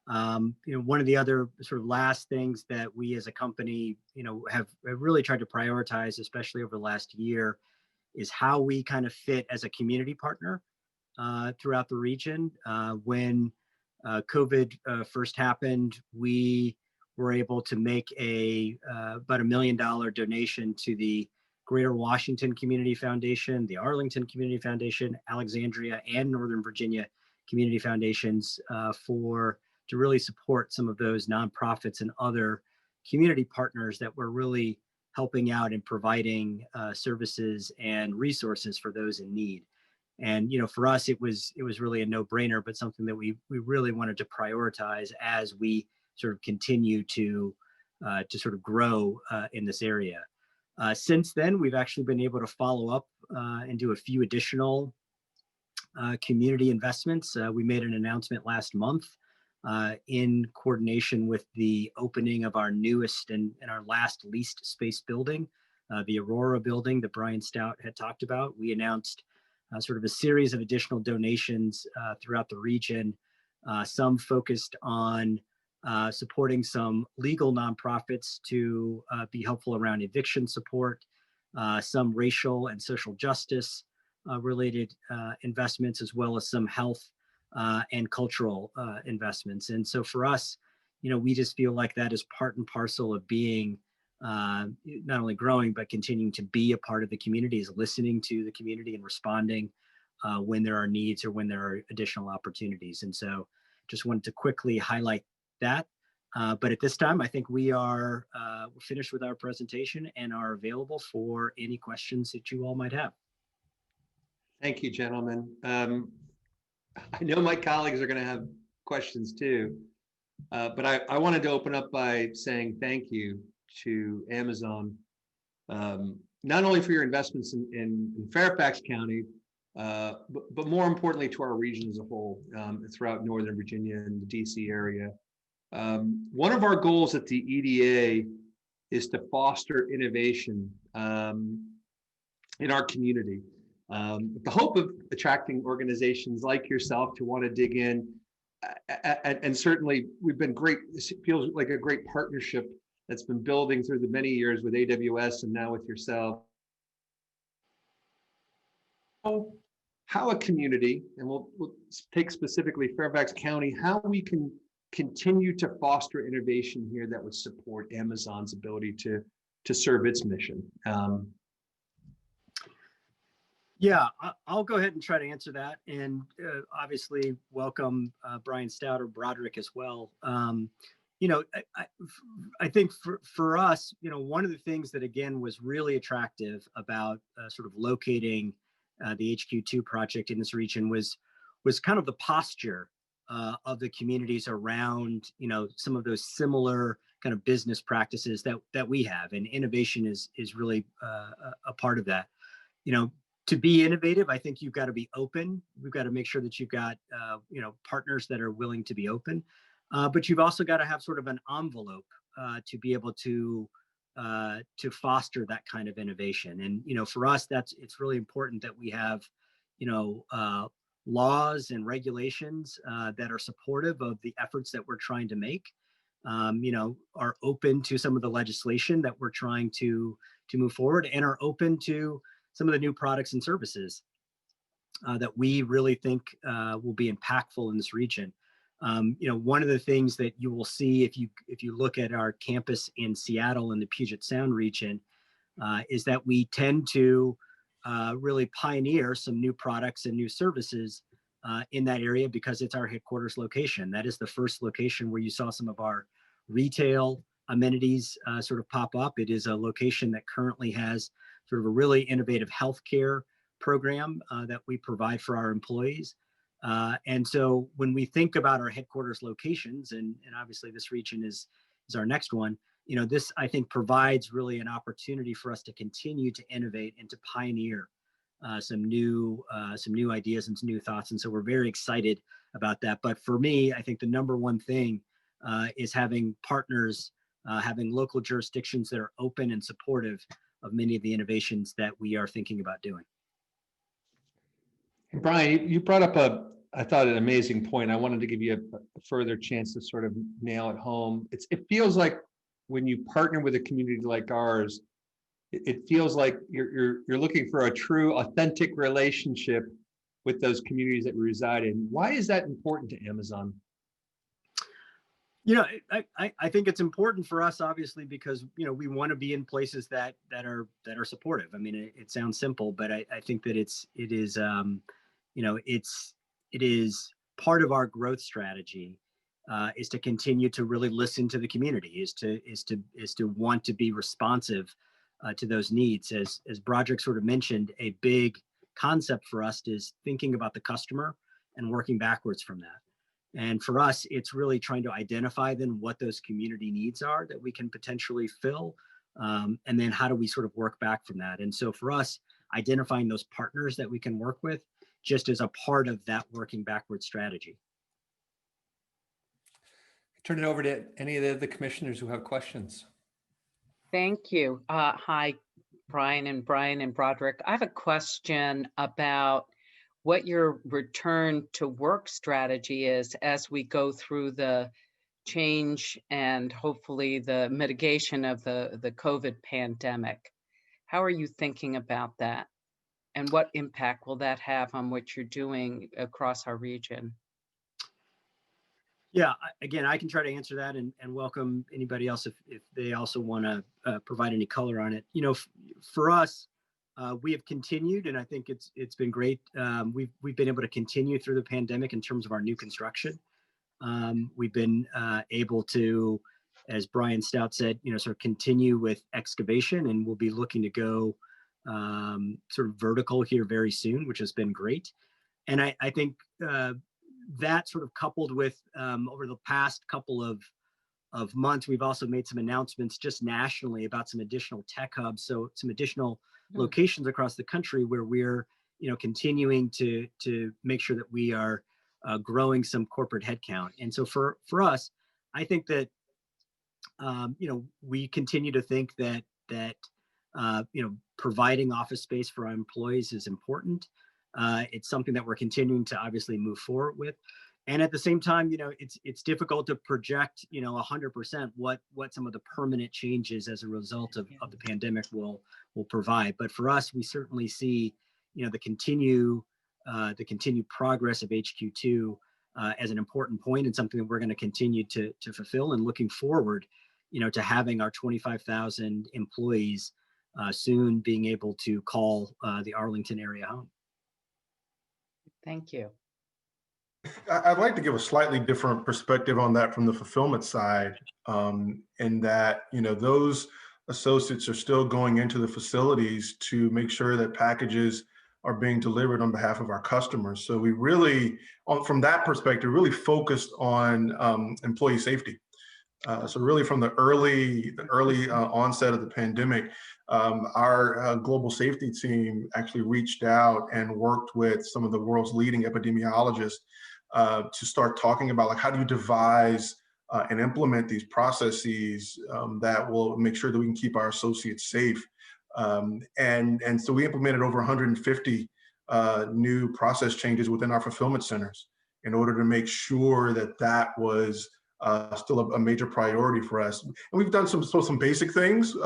one of the other sort of last things that we as a company, have really tried to prioritize, especially over the last year, is how we kind of fit as a community partner throughout the region. When COVID first happened, we were able to make about $1 million donation to the Greater Washington Community Foundation, the Arlington Community Foundation, Alexandria and Northern Virginia Community Foundations to really support some of those nonprofits and other community partners that were really helping out and providing services and resources for those in need. And for us, it was really a no-brainer, but something that we really wanted to prioritize as we sort of continue to sort of grow in this area. Since then, we've actually been able to follow up and do a few additional community investments. We made an announcement last month in coordination with the opening of our newest and our last leased space building, the Aurora building that Brian Stout had talked about. We announced sort of a series of additional donations throughout the region, some focused on supporting some legal nonprofits to be helpful around eviction support, some racial and social justice related investments, as well as some health and cultural investments. And so for us, we just feel like that is part and parcel of being not only growing, but continuing to be a part of the community, is listening to the community and responding when there are needs or when there are additional opportunities. And so just wanted to quickly highlight that. But at this time, I think we're finished with our presentation and are available for any questions that you all might have. Thank you, gentlemen. I know my colleagues are going to have questions too, but I wanted to open up by saying thank you to Amazon, not only for your investments in Fairfax County, but more importantly to our region as a whole, throughout Northern Virginia and the DC area. One of our goals at the EDA is to foster innovation in our community. With the hope of attracting organizations like yourself to want to dig in, and certainly we've been great. This feels like a great partnership that's been building through the many years with AWS and now with yourself. How a community, and we'll take specifically Fairfax County, how we can continue to foster innovation here that would support Amazon's ability to serve its mission. Yeah, I'll go ahead and try to answer that, and obviously welcome Brian Stout or Broderick as well. I think for us, one of the things that again was really attractive about sort of locating the HQ2 project in this region was kind of the posture of the communities around, some of those similar kind of business practices that we have, and innovation is really a part of that. To be innovative, I think you've got to be open. We've got to make sure that you've got, partners that are willing to be open. But you've also got to have sort of an envelope to be able to foster that kind of innovation. And for us, it's really important that we have laws and regulations that are supportive of the efforts that we're trying to make. Are open to some of the legislation that we're trying to move forward, and are open to some of the new products and services that we really think will be impactful in this region. One of the things that you will see if you look at our campus in Seattle and the Puget Sound region is that we tend to really pioneer some new products and new services in that area because it's our headquarters location. That is the first location where you saw some of our retail amenities sort of pop up. It is a location that currently has sort of a really innovative healthcare program that we provide for our employees. And so when we think about our headquarters locations, and obviously this region is our next one, this I think provides really an opportunity for us to continue to innovate and to pioneer some new ideas and some new thoughts. And so we're very excited about that. But for me, I think the number one thing is having partners, having local jurisdictions that are open and supportive of many of the innovations that we are thinking about doing. Brian, you brought up I thought an amazing point. I wanted to give you a further chance to sort of nail it home. It feels like when you partner with a community like ours, it feels like you're looking for a true, authentic relationship with those communities that we reside in. Why is that important to Amazon? I think it's important for us, obviously, because we want to be in places that are supportive. I mean, it sounds simple, but I think that it is part of our growth strategy is to continue to really listen to the community, is to want to be responsive to those needs. As Broderick sort of mentioned, a big concept for us is thinking about the customer and working backwards from that. And for us, it's really trying to identify then what those community needs are that we can potentially fill. And then how do we sort of work back from that? And so for us, identifying those partners that we can work with just as a part of that working backward strategy. Turn it over to any of the commissioners who have questions. Thank you. Hi, Brian and Broderick. I have a question about what your return to work strategy is as we go through the change and hopefully the mitigation of the COVID pandemic. How are you thinking about that? And what impact will that have on what you're doing across our region? Yeah, again, I can try to answer that and welcome anybody else if they also want to provide any color on it. For us, we have continued, and I think it's been great. We've been able to continue through the pandemic in terms of our new construction. We've been able to, as Brian Stout said, sort of continue with excavation, and we'll be looking to go sort of vertical here very soon, which has been great. And I think that sort of coupled with over the past couple of months, we've also made some announcements just nationally about some additional tech hubs. So some additional locations across the country where we're, continuing to make sure that we are growing some corporate headcount. And so for us, I think that, we continue to think that providing office space for our employees is important. It's something that we're continuing to obviously move forward with. And at the same time, it's difficult to project, 100% what some of the permanent changes as a result of the pandemic will provide. But for us, we certainly see, the continued progress of HQ2 as an important point and something that we're going to continue to fulfill, and looking forward, to having our 25,000 employees soon being able to call the Arlington area home. Thank you. I'd like to give a slightly different perspective on that from the fulfillment side, in that, those associates are still going into the facilities to make sure that packages are being delivered on behalf of our customers. So we really, from that perspective, really focused on employee safety. So really from the early onset of the pandemic, our global safety team actually reached out and worked with some of the world's leading epidemiologists to start talking about, like, how do you devise and implement these processes that will make sure that we can keep our associates safe. And so we implemented over 150 new process changes within our fulfillment centers in order to make sure that that was still a major priority for us. And we've done some basic things.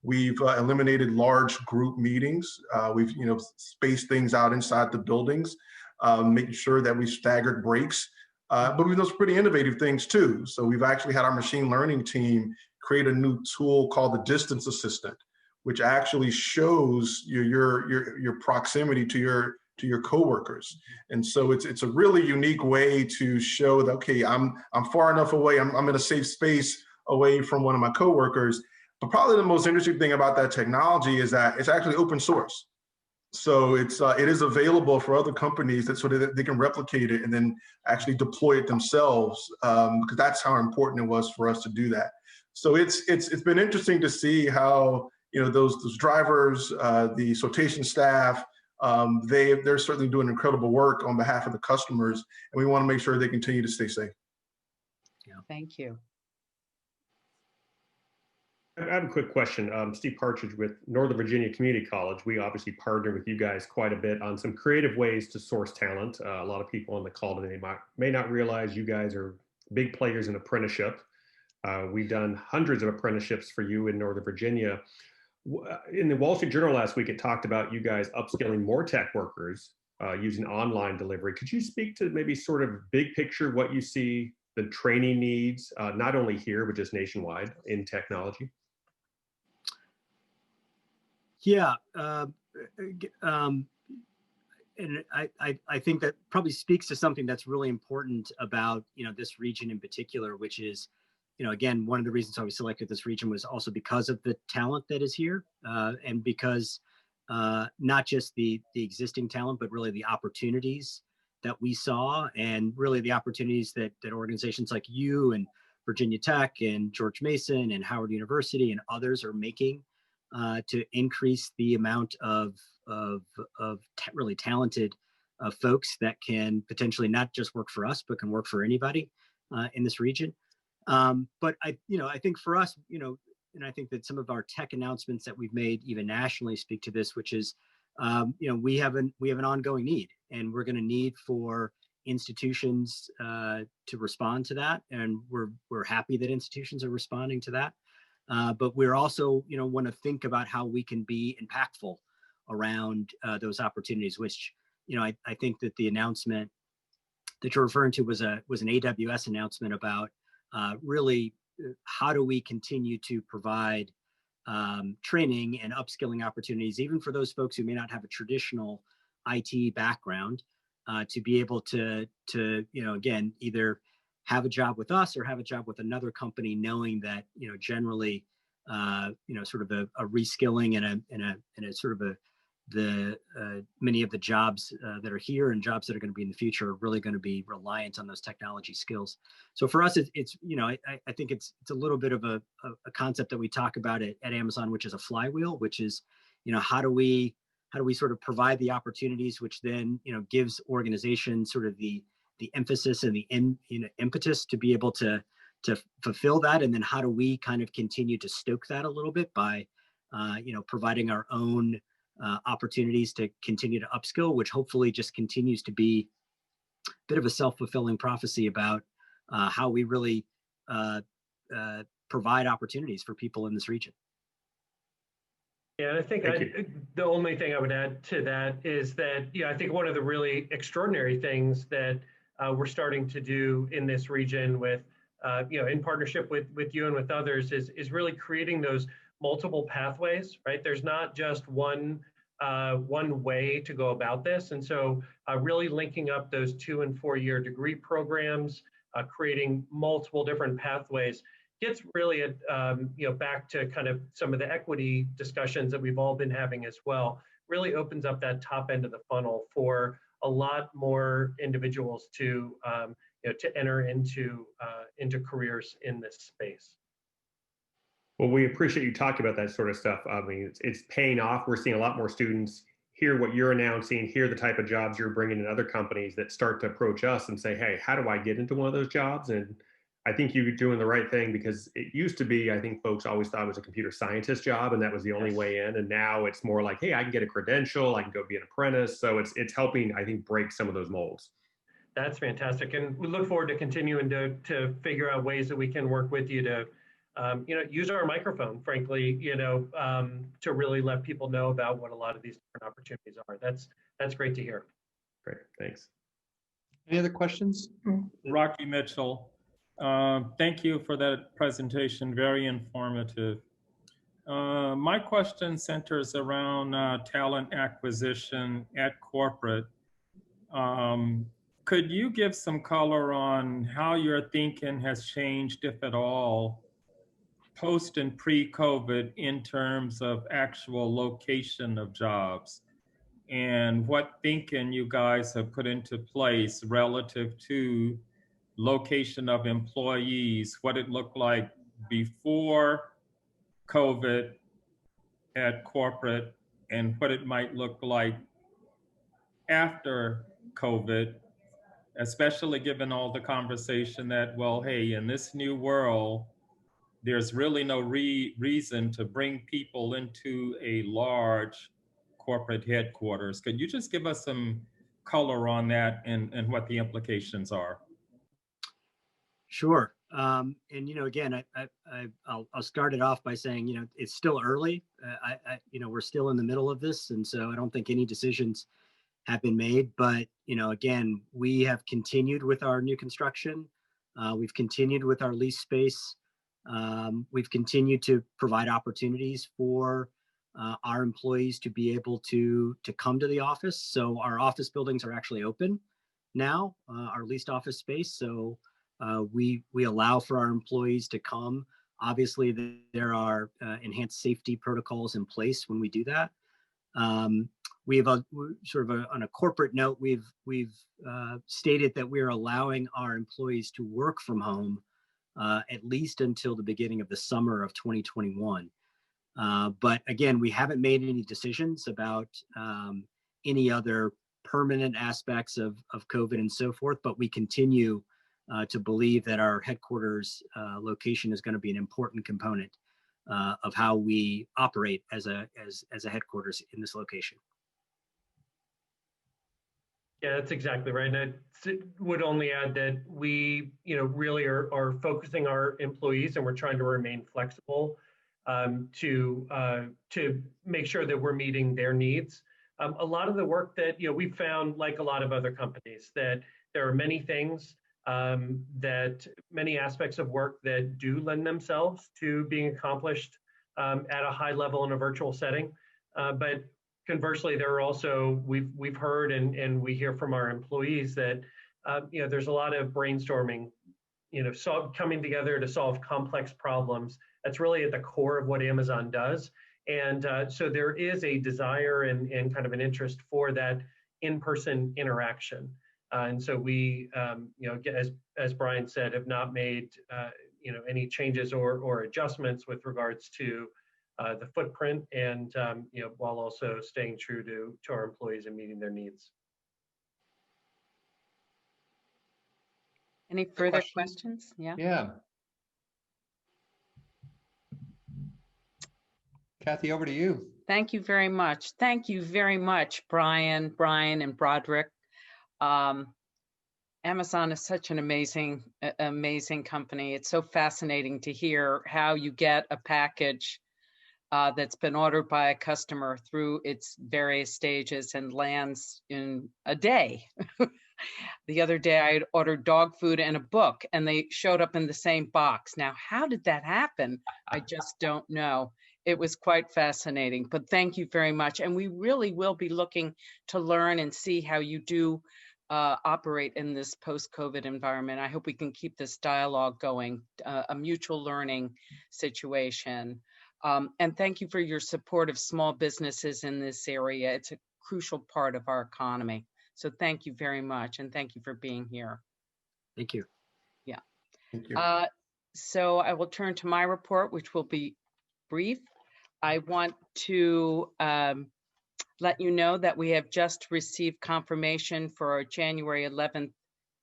We've eliminated large group meetings. We've spaced things out inside the buildings, making sure that we staggered breaks. But we've done some pretty innovative things too. So we've actually had our machine learning team create a new tool called the Distance Assistant, which actually shows your proximity to your coworkers. And so it's a really unique way to show that, okay, I'm far enough away, I'm in a safe space away from one of my coworkers. But probably the most interesting thing about that technology is that it's actually open source. So it is available for other companies so that they can replicate it and then actually deploy it themselves, because that's how important it was for us to do that. So it's been interesting to see how those drivers, the sortation staff, they're certainly doing incredible work on behalf of the customers, and we want to make sure they continue to stay safe. Yeah, thank you. I have a quick question. Steve Partridge with Northern Virginia Community College. We obviously partner with you guys quite a bit on some creative ways to source talent. A lot of people on the call today may not realize you guys are big players in apprenticeship. We've done hundreds of apprenticeships for you in Northern Virginia. In the Wall Street Journal last week, it talked about you guys upskilling more tech workers using online delivery. Could you speak to maybe sort of big picture what you see the training needs, not only here, but just nationwide in technology? Yeah, and I think that probably speaks to something that's really important about this region in particular, which is again, one of the reasons why we selected this region was also because of the talent that is here, and because not just the existing talent, but really the opportunities that we saw, and really the opportunities that organizations like you and Virginia Tech and George Mason and Howard University and others are making to increase the amount of really talented folks that can potentially not just work for us, but can work for anybody in this region. But I think for us, and I think that some of our tech announcements that we've made even nationally speak to this, which is, we have an ongoing need, and we're going to need for institutions to respond to that, and we're happy that institutions are responding to that. But we're also, want to think about how we can be impactful around those opportunities, which, I think that the announcement that you're referring to was an AWS announcement about really how do we continue to provide training and upskilling opportunities, even for those folks who may not have a traditional IT background, to be able to again, either have a job with us or have a job with another company, knowing that generally sort of a reskilling and a sort of many of the jobs that are here and jobs that are going to be in the future are really going to be reliant on those technology skills. So for us, it's I think it's a little bit of a concept that we talk about at Amazon, which is a flywheel, which is how do we sort of provide the opportunities, which then gives organizations sort of the emphasis and the impetus to be able to fulfill that, and then how do we kind of continue to stoke that a little bit by providing our own opportunities to continue to upskill, which hopefully just continues to be a bit of a self-fulfilling prophecy about how we really provide opportunities for people in this region. Yeah, and I think the only thing I would add to that is that, I think one of the really extraordinary things that we're starting to do in this region with, in partnership with you and with others is really creating those multiple pathways, right? There's not just one way to go about this. And so really linking up those 2 and 4 year degree programs, creating multiple different pathways gets really back to kind of some of the equity discussions that we've all been having as well. Really opens up that top end of the funnel for a lot more individuals to enter into careers in this space. Well, we appreciate you talking about that sort of stuff. I mean, it's paying off. We're seeing a lot more students hear what you're announcing, hear the type of jobs you're bringing in other companies that start to approach us and say, hey, how do I get into one of those jobs? And I think you're doing the right thing, because it used to be, I think folks always thought it was a computer scientist job and that was the only way in. And now it's more like, hey, I can get a credential, I can go be an apprentice. So it's helping, I think, break some of those molds. That's fantastic. And we look forward to continuing to figure out ways that we can work with you to, use our microphone, frankly, to really let people know about what a lot of these different opportunities are. That's great to hear. Great, thanks. Any other questions? Rocky Mitchell. Thank you for that presentation, very informative. My question centers around talent acquisition at corporate. Could you give some color on how your thinking has changed, if at all, post and pre-COVID in terms of actual location of jobs? And what thinking you guys have put into place relative to location of employees, what it looked like before COVID at corporate, and what it might look like after COVID, especially given all the conversation that, well, hey, in this new world, there's really no reason to bring people into a large corporate headquarters. Could you just give us some color on that and what the implications are? Sure. And again, I'll start it off by saying, it's still early. We're still in the middle of this, and so I don't think any decisions have been made. But again, we have continued with our new construction. We've continued with our lease space. We've continued to provide opportunities for our employees to be able to come to the office. So our office buildings are actually open now, our leased office space. So we allow for our employees to come. Obviously, there are enhanced safety protocols in place when we do that. We have on a corporate note, we've stated that we're allowing our employees to work from home at least until the beginning of the summer of 2021. But again, we haven't made any decisions about any other permanent aspects of COVID and so forth, but we continue to believe that our headquarters location is going to be an important component of how we operate as a headquarters in this location. Yeah, that's exactly right. And I would only add that we, really are focusing our employees, and we're trying to remain flexible to make sure that we're meeting their needs. A lot of the work that we've found, like a lot of other companies, that there are many things many aspects of work that do lend themselves to being accomplished at a high level in a virtual setting, but conversely, there are also, we've heard and we hear from our employees that there's a lot of brainstorming, coming together to solve complex problems. That's really at the core of what Amazon does. And so there is a desire and kind of an interest for that in-person interaction. And so we, as Brian said, have not made any changes or adjustments with regards to the footprint, and while also staying true to our employees and meeting their needs. Any further questions? Yeah. Kathy, over to you. Thank you very much. Thank you very much, Brian, and Broderick. Amazon is such an amazing company. It's so fascinating to hear how you get a package that's been ordered by a customer through its various stages and lands in a day. The other day I had ordered dog food and a book, and they showed up in the same box. Now, how did that happen? I just don't know. It was quite fascinating, but thank you very much. And we really will be looking to learn and see how you do operate in this post-COVID environment. I hope we can keep this dialogue going, a mutual learning situation. And thank you for your support of small businesses in this area. It's a crucial part of our economy. So thank you very much. And thank you for being here. Thank you. Yeah. Thank you. So I will turn to my report, which will be brief. I want to let you know that we have just received confirmation for our January 11th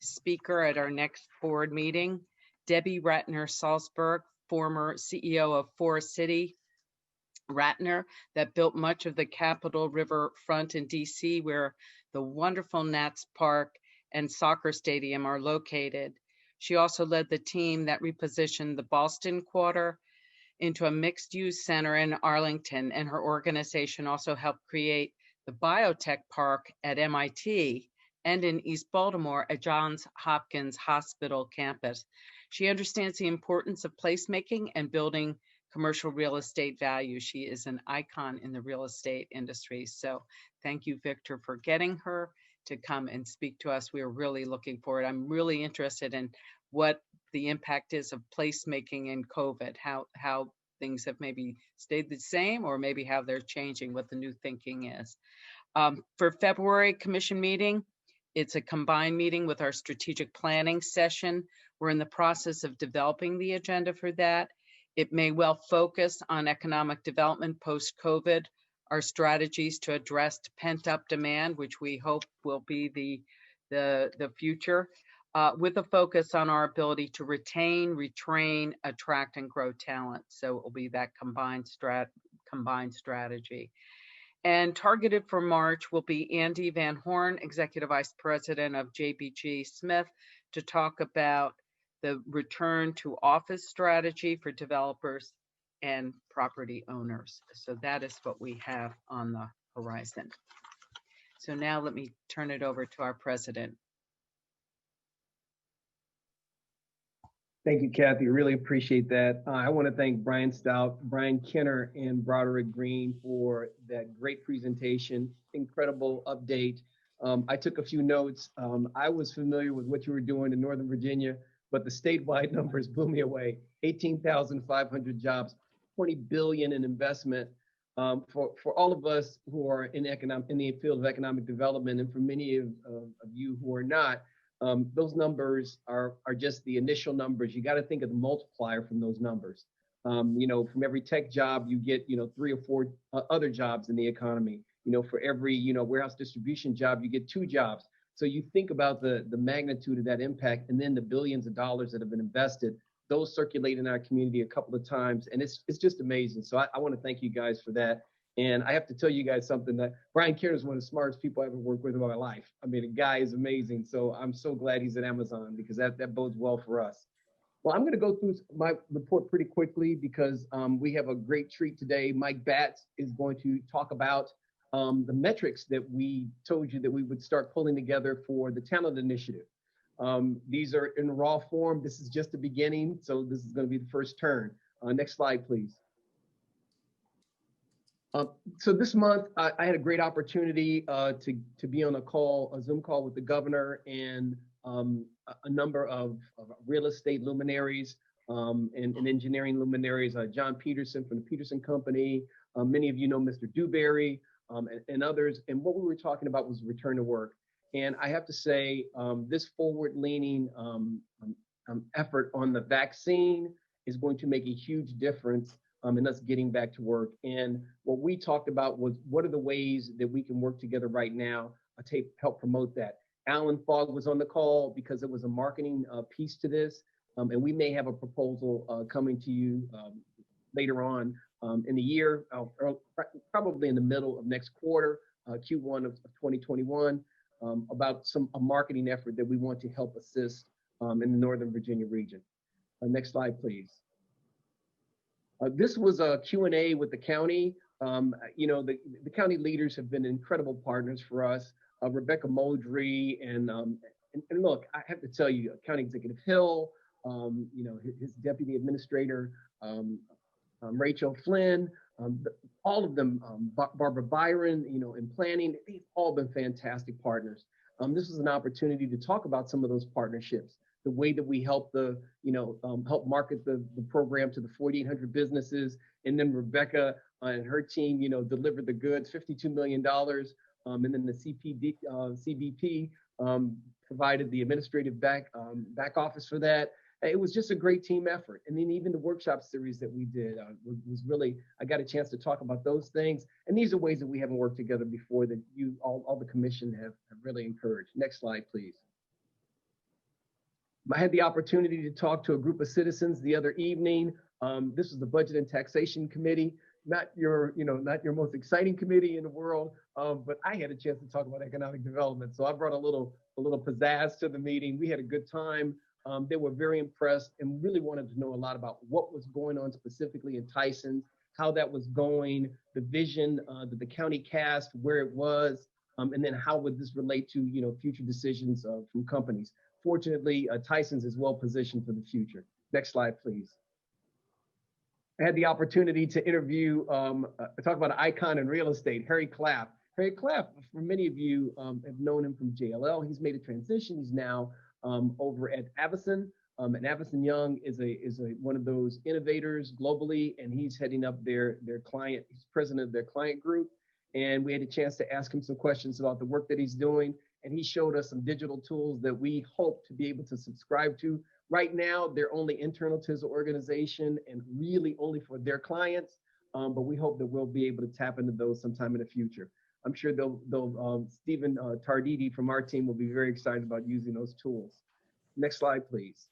speaker at our next board meeting. Debbie Ratner-Salzberg, former CEO of Forest City Ratner, that built much of the Capitol River front in DC, where the wonderful Nats Park and soccer stadium are located. She also led the team that repositioned the Ballston Quarter into a mixed-use center in Arlington, and her organization also helped create the Biotech Park at MIT and in East Baltimore at Johns Hopkins Hospital campus. She understands the importance of placemaking and building commercial real estate value. She is an icon in the real estate industry. So thank you, Victor, for getting her to come and speak to us. We are really looking forward. I'm really interested in what the impact is of placemaking in COVID, how things have maybe stayed the same or maybe how they're changing, what the new thinking is. For February commission meeting, it's a combined meeting with our strategic planning session. We're in the process of developing the agenda for that. It may well focus on economic development post-COVID, our strategies to address pent-up demand, which we hope will be the future, with a focus on our ability to retain, retrain, attract, and grow talent. So it will be that combined strategy. And targeted for March will be Andy Van Horn, Executive Vice President of JBG Smith, to talk about the return to office strategy for developers and property owners. So that is what we have on the horizon. So now let me turn it over to our president. Thank you, Kathy. Really appreciate that. I want to thank Brian Stout, Brian Kenner, and Broderick Green for that great presentation, incredible update. I took a few notes. I was familiar with what you were doing in Northern Virginia, but the statewide numbers blew me away. 18,500 jobs, 20 billion in investment. For all of us who are in the field of economic development, and for many of you who are not, those numbers are just the initial numbers. You got to think of the multiplier from those numbers. From every tech job, you get 3 or 4 other jobs in the economy. For every warehouse distribution job, you get 2 jobs. So you think about the magnitude of that impact, and then the billions of dollars that have been invested. Those circulate in our community a couple of times, and it's just amazing. So I want to thank you guys for that. And I have to tell you guys something, that Brian Kenner is one of the smartest people I ever worked with in my life. I mean, the guy is amazing. So I'm so glad he's at Amazon, because that bodes well for us. Well, I'm going to go through my report pretty quickly, because we have a great treat today. Mike Batts is going to talk about the metrics that we told you that we would start pulling together for the talent initiative. These are in raw form. This is just the beginning. So this is going to be the first turn. Next slide, please. So this month, I had a great opportunity to be on a Zoom call with the governor and a number of real estate luminaries and engineering luminaries, John Peterson from the Peterson Company. Many of you know Mr. Dewberry and others. And what we were talking about was return to work. And I have to say, this forward-leaning effort on the vaccine is going to make a huge difference in us getting back to work. And what we talked about was, what are the ways that we can work together right now to help promote that? Alan Fogg was on the call because it was a marketing piece to this. And we may have a proposal coming to you later on in the year, probably in the middle of next quarter, Q1 of 2021, about a marketing effort that we want to help assist in the Northern Virginia region. Next slide, please. This was a Q&A with the county. The county leaders have been incredible partners for us. Rebecca Moldry and look, I have to tell you, County Executive Hill, his deputy administrator, Rachel Flynn, all of them, Barbara Byron, in planning, they've all been fantastic partners. This is an opportunity to talk about some of those partnerships, the way that we help help market the program to the 4,800 businesses, and then Rebecca and her team, delivered the goods, $52 million, and then the CBP provided the administrative back office for that. It was just a great team effort. And then even the workshop series that we did was really, I got a chance to talk about those things. And these are ways that we haven't worked together before that all the commission have really encouraged. Next slide, please. I had the opportunity to talk to a group of citizens the other evening. This was the Budget and Taxation Committee, not your most exciting committee in the world, but I had a chance to talk about economic development. So I brought a little pizzazz to the meeting. We had a good time. They were very impressed and really wanted to know a lot about what was going on specifically in Tyson, how that was going, the vision that the county cast, where it was, and then how would this relate to future decisions from companies. Fortunately, Tyson's is well positioned for the future. Next slide, please. I had the opportunity to interview, talk about an icon in real estate, Harry Clapp. Harry Clapp, for many of you have known him from JLL. He's made a transition. He's now over at Avison. And Avison Young is one of those innovators globally, and he's heading up their client. He's president of their client group. And we had a chance to ask him some questions about the work that he's doing. And he showed us some digital tools that we hope to be able to subscribe to. Right now, they're only internal to his organization and really only for their clients. But we hope that we'll be able to tap into those sometime in the future. I'm sure Stephen Tarditi from our team will be very excited about using those tools. Next slide, please.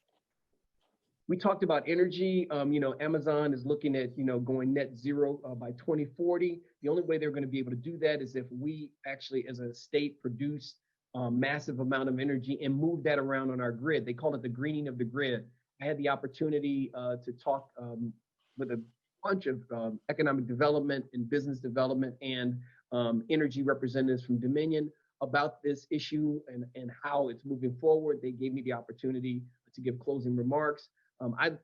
We talked about energy. Amazon is looking at, going net zero by 2040. The only way they're going to be able to do that is if we actually, as a state, produce a massive amount of energy and move that around on our grid. They call it the greening of the grid. I had the opportunity to talk with a bunch of economic development and business development and energy representatives from Dominion about this issue and how it's moving forward. They gave me the opportunity to give closing remarks.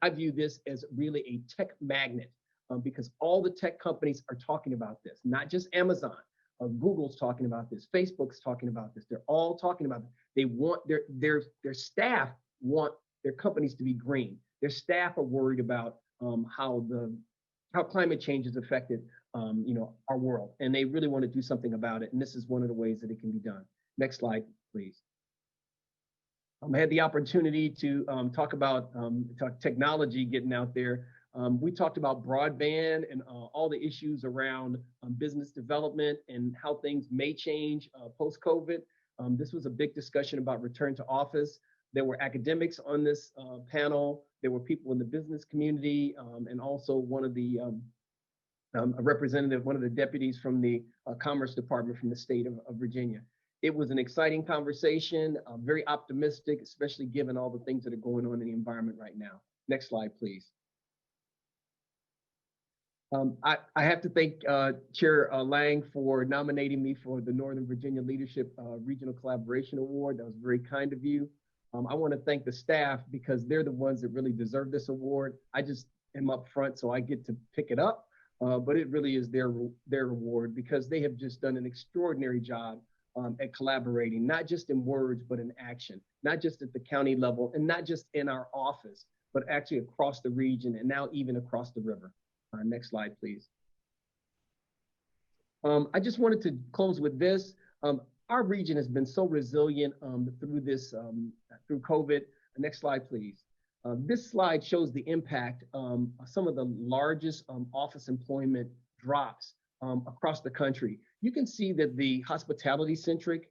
I view this as really a tech magnet because all the tech companies are talking about this, not just Amazon. Google's talking about this. Facebook's talking about this. They're all talking about it. They want their staff want their companies to be green. Their staff are worried about how climate change has affected our world, and they really want to do something about it. And this is one of the ways that it can be done. Next slide, please. I had the opportunity to talk about technology getting out there. We talked about broadband and all the issues around business development and how things may change post-COVID. This was a big discussion about return to office. There were academics on this panel. There were people in the business community and also one of the a representative, one of the deputies from the Commerce Department from the state of Virginia. It was an exciting conversation, very optimistic, especially given all the things that are going on in the environment right now. Next slide, please. I have to thank Chair Lang for nominating me for the Northern Virginia Leadership Regional Collaboration Award. That was very kind of you. I want to thank the staff because they're the ones that really deserve this award. I just am up front, so I get to pick it up, but it really is their reward because they have just done an extraordinary job at collaborating, not just in words, but in action, not just at the county level and not just in our office, but actually across the region and now even across the river. Next slide, please. I just wanted to close with this. Our region has been so resilient through this, through COVID. Next slide, please. This slide shows the impact some of the largest office employment drops across the country. You can see that the hospitality-centric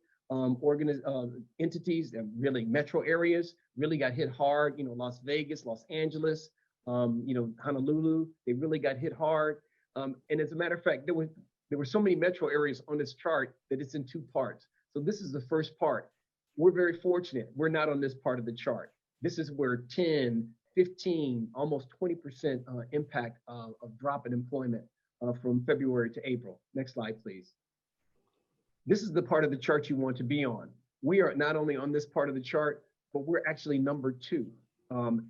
entities, really metro areas, really got hit hard. Las Vegas, Los Angeles, Honolulu, they really got hit hard. And as a matter of fact, there were so many metro areas on this chart that it's in two parts. So this is the first part. We're very fortunate. We're not on this part of the chart. This is where 10, 15, almost 20% impact of drop in employment from February to April. Next slide, please. This is the part of the chart you want to be on. We are not only on this part of the chart, but we're actually number 2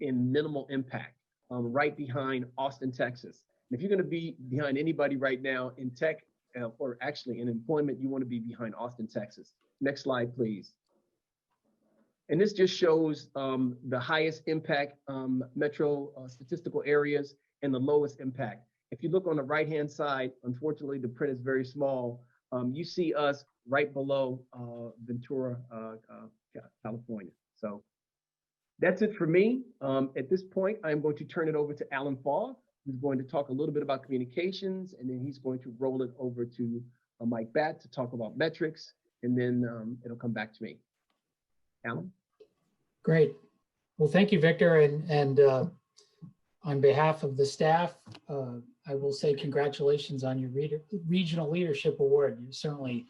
in minimal impact, right behind Austin, Texas. And if you're going to be behind anybody right now in tech or actually in employment, you want to be behind Austin, Texas. Next slide, please. And this just shows the highest impact metro statistical areas and the lowest impact. If you look on the right-hand side, unfortunately, the print is very small. You see us right below Ventura, California. So that's it for me. At this point, I'm going to turn it over to Alan Fall, who's going to talk a little bit about communications, and then he's going to roll it over to Mike Batt to talk about metrics, and then it'll come back to me. Alan? Great. Well, thank you, Victor. And on behalf of the staff, I will say congratulations on your Regional Leadership Award. You're certainly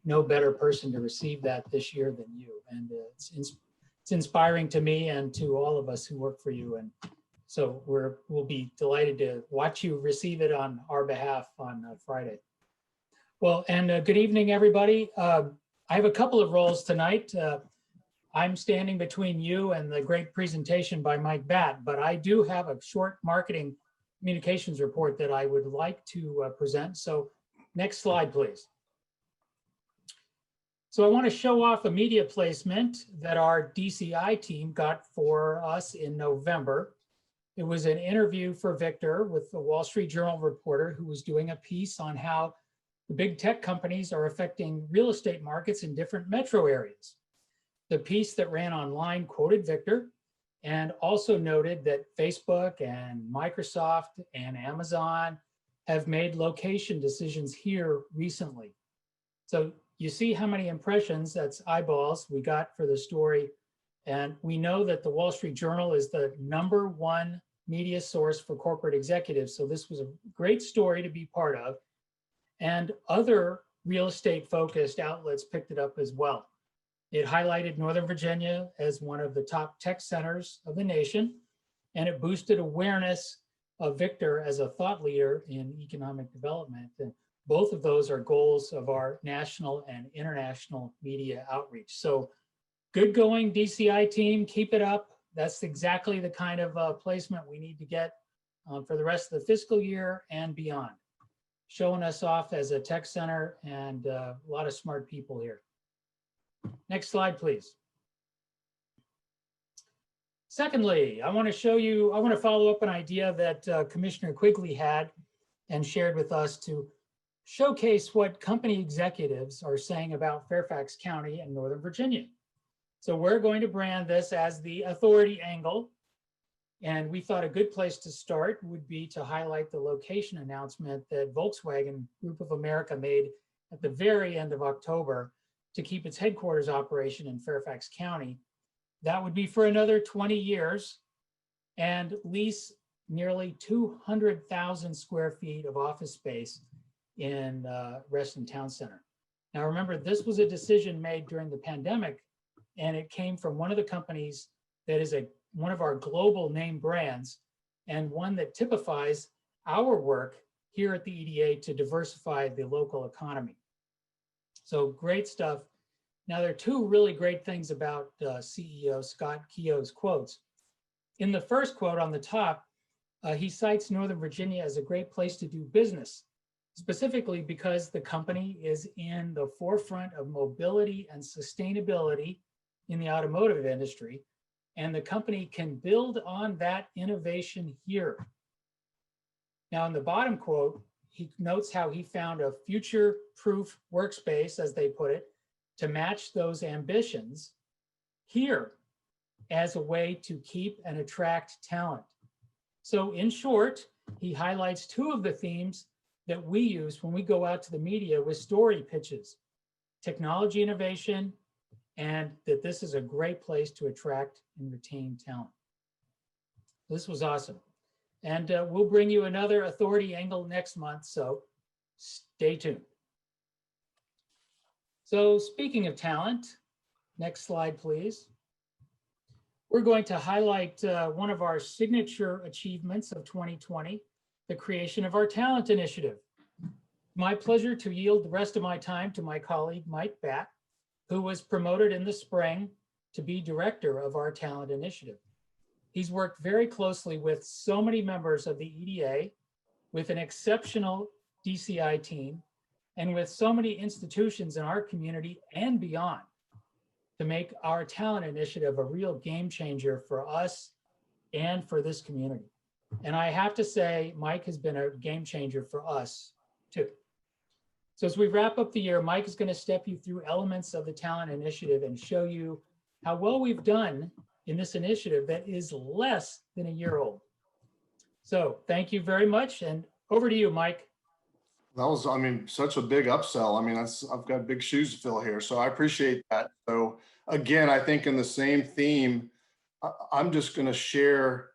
no better person to receive that this year than you. And it's inspiring to me and to all of us who work for you. And so we'll be delighted to watch you receive it on our behalf on Friday. Well, and good evening, everybody. I have a couple of roles tonight. I'm standing between you and the great presentation by Mike Batt, but I do have a short marketing communications report that I would like to present. So next slide, please. So I want to show off a media placement that our DCI team got for us in November. It was an interview for Victor with the Wall Street Journal reporter who was doing a piece on how the big tech companies are affecting real estate markets in different metro areas. The piece that ran online quoted Victor and also noted that Facebook and Microsoft and Amazon have made location decisions here recently. So you see how many impressions, that's eyeballs, we got for the story. And we know that the Wall Street Journal is the #1 media source for corporate executives. So this was a great story to be part of. And other real estate focused outlets picked it up as well. It highlighted Northern Virginia as one of the top tech centers of the nation, and it boosted awareness of Victor as a thought leader in economic development. And both of those are goals of our national and international media outreach. So good going, DCI team, keep it up. That's exactly the kind of placement we need to get for the rest of the fiscal year and beyond. Showing us off as a tech center and a lot of smart people here. Next slide, please. Secondly, I want to follow up an idea that Commissioner Quigley had and shared with us to showcase what company executives are saying about Fairfax County and Northern Virginia. So we're going to brand this as the authority angle. And we thought a good place to start would be to highlight the location announcement that Volkswagen Group of America made at the very end of October to keep its headquarters operation in Fairfax County. That would be for another 20 years and lease nearly 200,000 square feet of office space in Reston Town Center. Now remember, this was a decision made during the pandemic, and it came from one of the companies that is one of our global name brands and one that typifies our work here at the EDA to diversify the local economy. So great stuff. Now there are two really great things about CEO Scott Keogh's quotes. In the first quote on the top, he cites Northern Virginia as a great place to do business, specifically because the company is in the forefront of mobility and sustainability in the automotive industry, and the company can build on that innovation here. Now in the bottom quote, he notes how he found a future-proof workspace, as they put it, to match those ambitions here as a way to keep and attract talent. So in short, he highlights two of the themes that we use when we go out to the media with story pitches: technology innovation, and that this is a great place to attract and retain talent. This was awesome. And we'll bring you another authority angle next month, so stay tuned. So speaking of talent, next slide, please. We're going to highlight one of our signature achievements of 2020, the creation of our talent initiative. My pleasure to yield the rest of my time to my colleague, Mike Batt, who was promoted in the spring to be director of our talent initiative. He's worked very closely with so many members of the EDA, with an exceptional DCI team, and with so many institutions in our community and beyond to make our talent initiative a real game changer for us and for this community. And I have to say, Mike has been a game changer for us too. So as we wrap up the year, Mike is going to step you through elements of the talent initiative and show you how well we've done in this initiative that is less than a year old. So thank you very much, and over to you, Mike. That was, I mean, such a big upsell. I mean, I've got big shoes to fill here, so I appreciate that. So again, I think in the same theme I'm just going to share,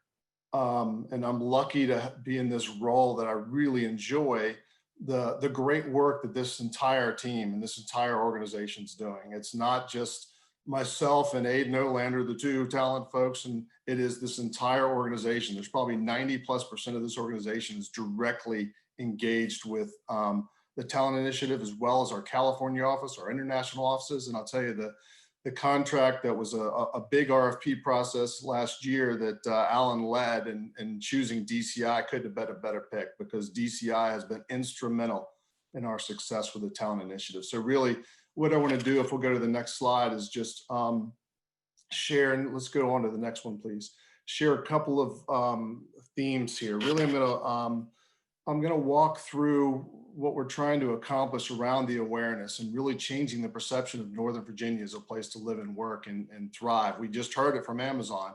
and I'm lucky to be in this role that I really enjoy, the great work that this entire team and this entire organization is doing. It's not just myself and Aid Nolander, the two talent folks, and it is this entire organization. There's probably 90+% of this organization is directly engaged with the talent initiative, as well as our California office, our international offices. And I'll tell you, the contract that was a big RFP process last year that Alan led, and choosing DCI couldn't have been a better pick, because DCI has been instrumental in our success with the talent initiative. So really, what I want to do, if we'll go to the next slide, is just share, and let's go on to the next one, please. Share a couple of themes here. Really, I'm gonna walk through what we're trying to accomplish around the awareness and really changing the perception of Northern Virginia as a place to live and work and thrive. We just heard it from Amazon.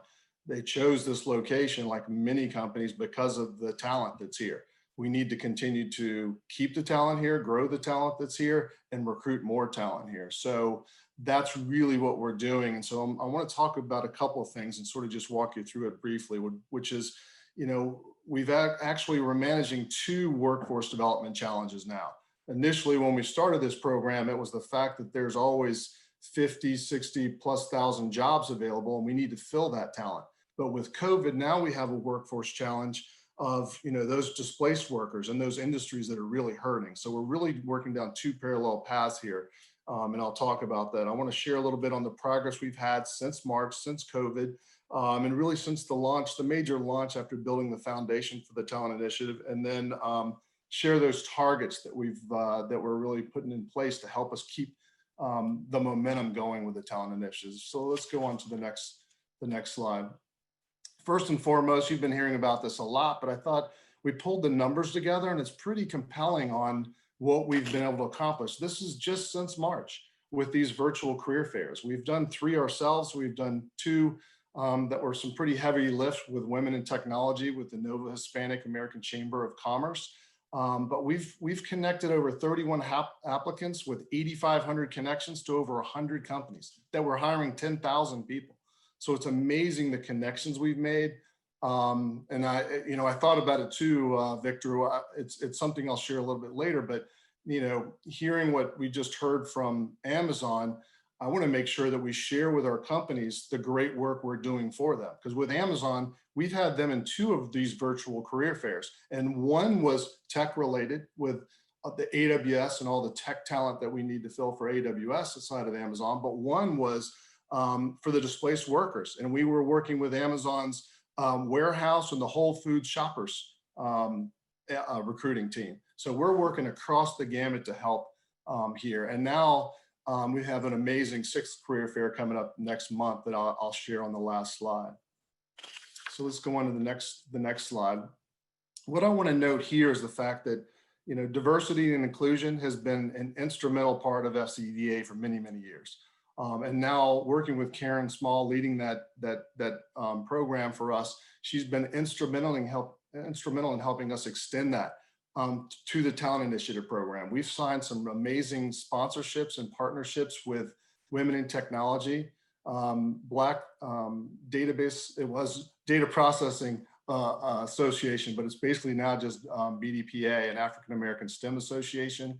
They chose this location, like many companies, because of the talent that's here. We need to continue to keep the talent here, grow the talent that's here, and recruit more talent here. So that's really what we're doing. And so I want to talk about a couple of things and sort of just walk you through it briefly, which is, we're managing 2 workforce development challenges now. Initially, when we started this program, it was the fact that there's always 50, 60+ thousand jobs available, and we need to fill that talent. But with COVID, now we have a workforce challenge of those displaced workers and those industries that are really hurting. So we're really working down 2 parallel paths here, and I'll talk about that. I want to share a little bit on the progress we've had since March, since COVID, and really since the major launch after building the foundation for the talent initiative, and then share those targets that we're really putting in place to help us keep the momentum going with the talent initiative. So let's go on to the next slide. First and foremost, you've been hearing about this a lot, but I thought we pulled the numbers together, and it's pretty compelling on what we've been able to accomplish. This is just since March with these virtual career fairs. We've done 3 ourselves. We've done 2 that were some pretty heavy lift with women in technology with the Nova Hispanic American Chamber of Commerce. But we've connected over 31 applicants with 8,500 connections to over 100 companies that were hiring 10,000 people. So it's amazing the connections we've made. And I thought about it too, Victor. It's something I'll share a little bit later, but hearing what we just heard from Amazon, I want to make sure that we share with our companies the great work we're doing for them. Because with Amazon, we've had them in 2 of these virtual career fairs, and one was tech related with the AWS and all the tech talent that we need to fill for AWS aside of Amazon, but one was for the displaced workers. And we were working with Amazon's warehouse and the Whole Foods shoppers recruiting team. So we're working across the gamut to help here. And now we have an amazing 6th career fair coming up next month that I'll share on the last slide. So let's go on to the next slide. What I want to note here is the fact that diversity and inclusion has been an instrumental part of FCEDA for many, many years. And now working with Karen Small, leading that program for us, she's been instrumental in helping us extend that to the Talent Initiative program. We've signed some amazing sponsorships and partnerships with Women in Technology, Black Database. It was Data Processing Association, but it's basically now just BDPA, and African American STEM Association.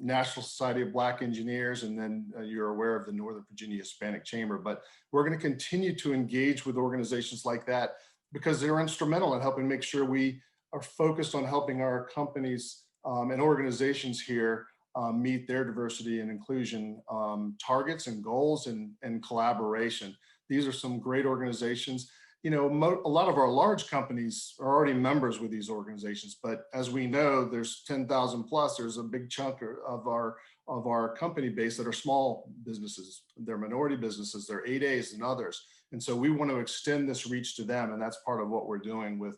National Society of Black Engineers, and then you're aware of the Northern Virginia Hispanic Chamber. But we're going to continue to engage with organizations like that because they're instrumental in helping make sure we are focused on helping our companies and organizations here meet their diversity and inclusion targets and goals and collaboration. These are some great organizations. A lot of our large companies are already members with these organizations, but as we know, there's 10,000 plus. There's a big chunk of our company base that are small businesses. They're minority businesses, they're 8As and others. And so we want to extend this reach to them, and that's part of what we're doing with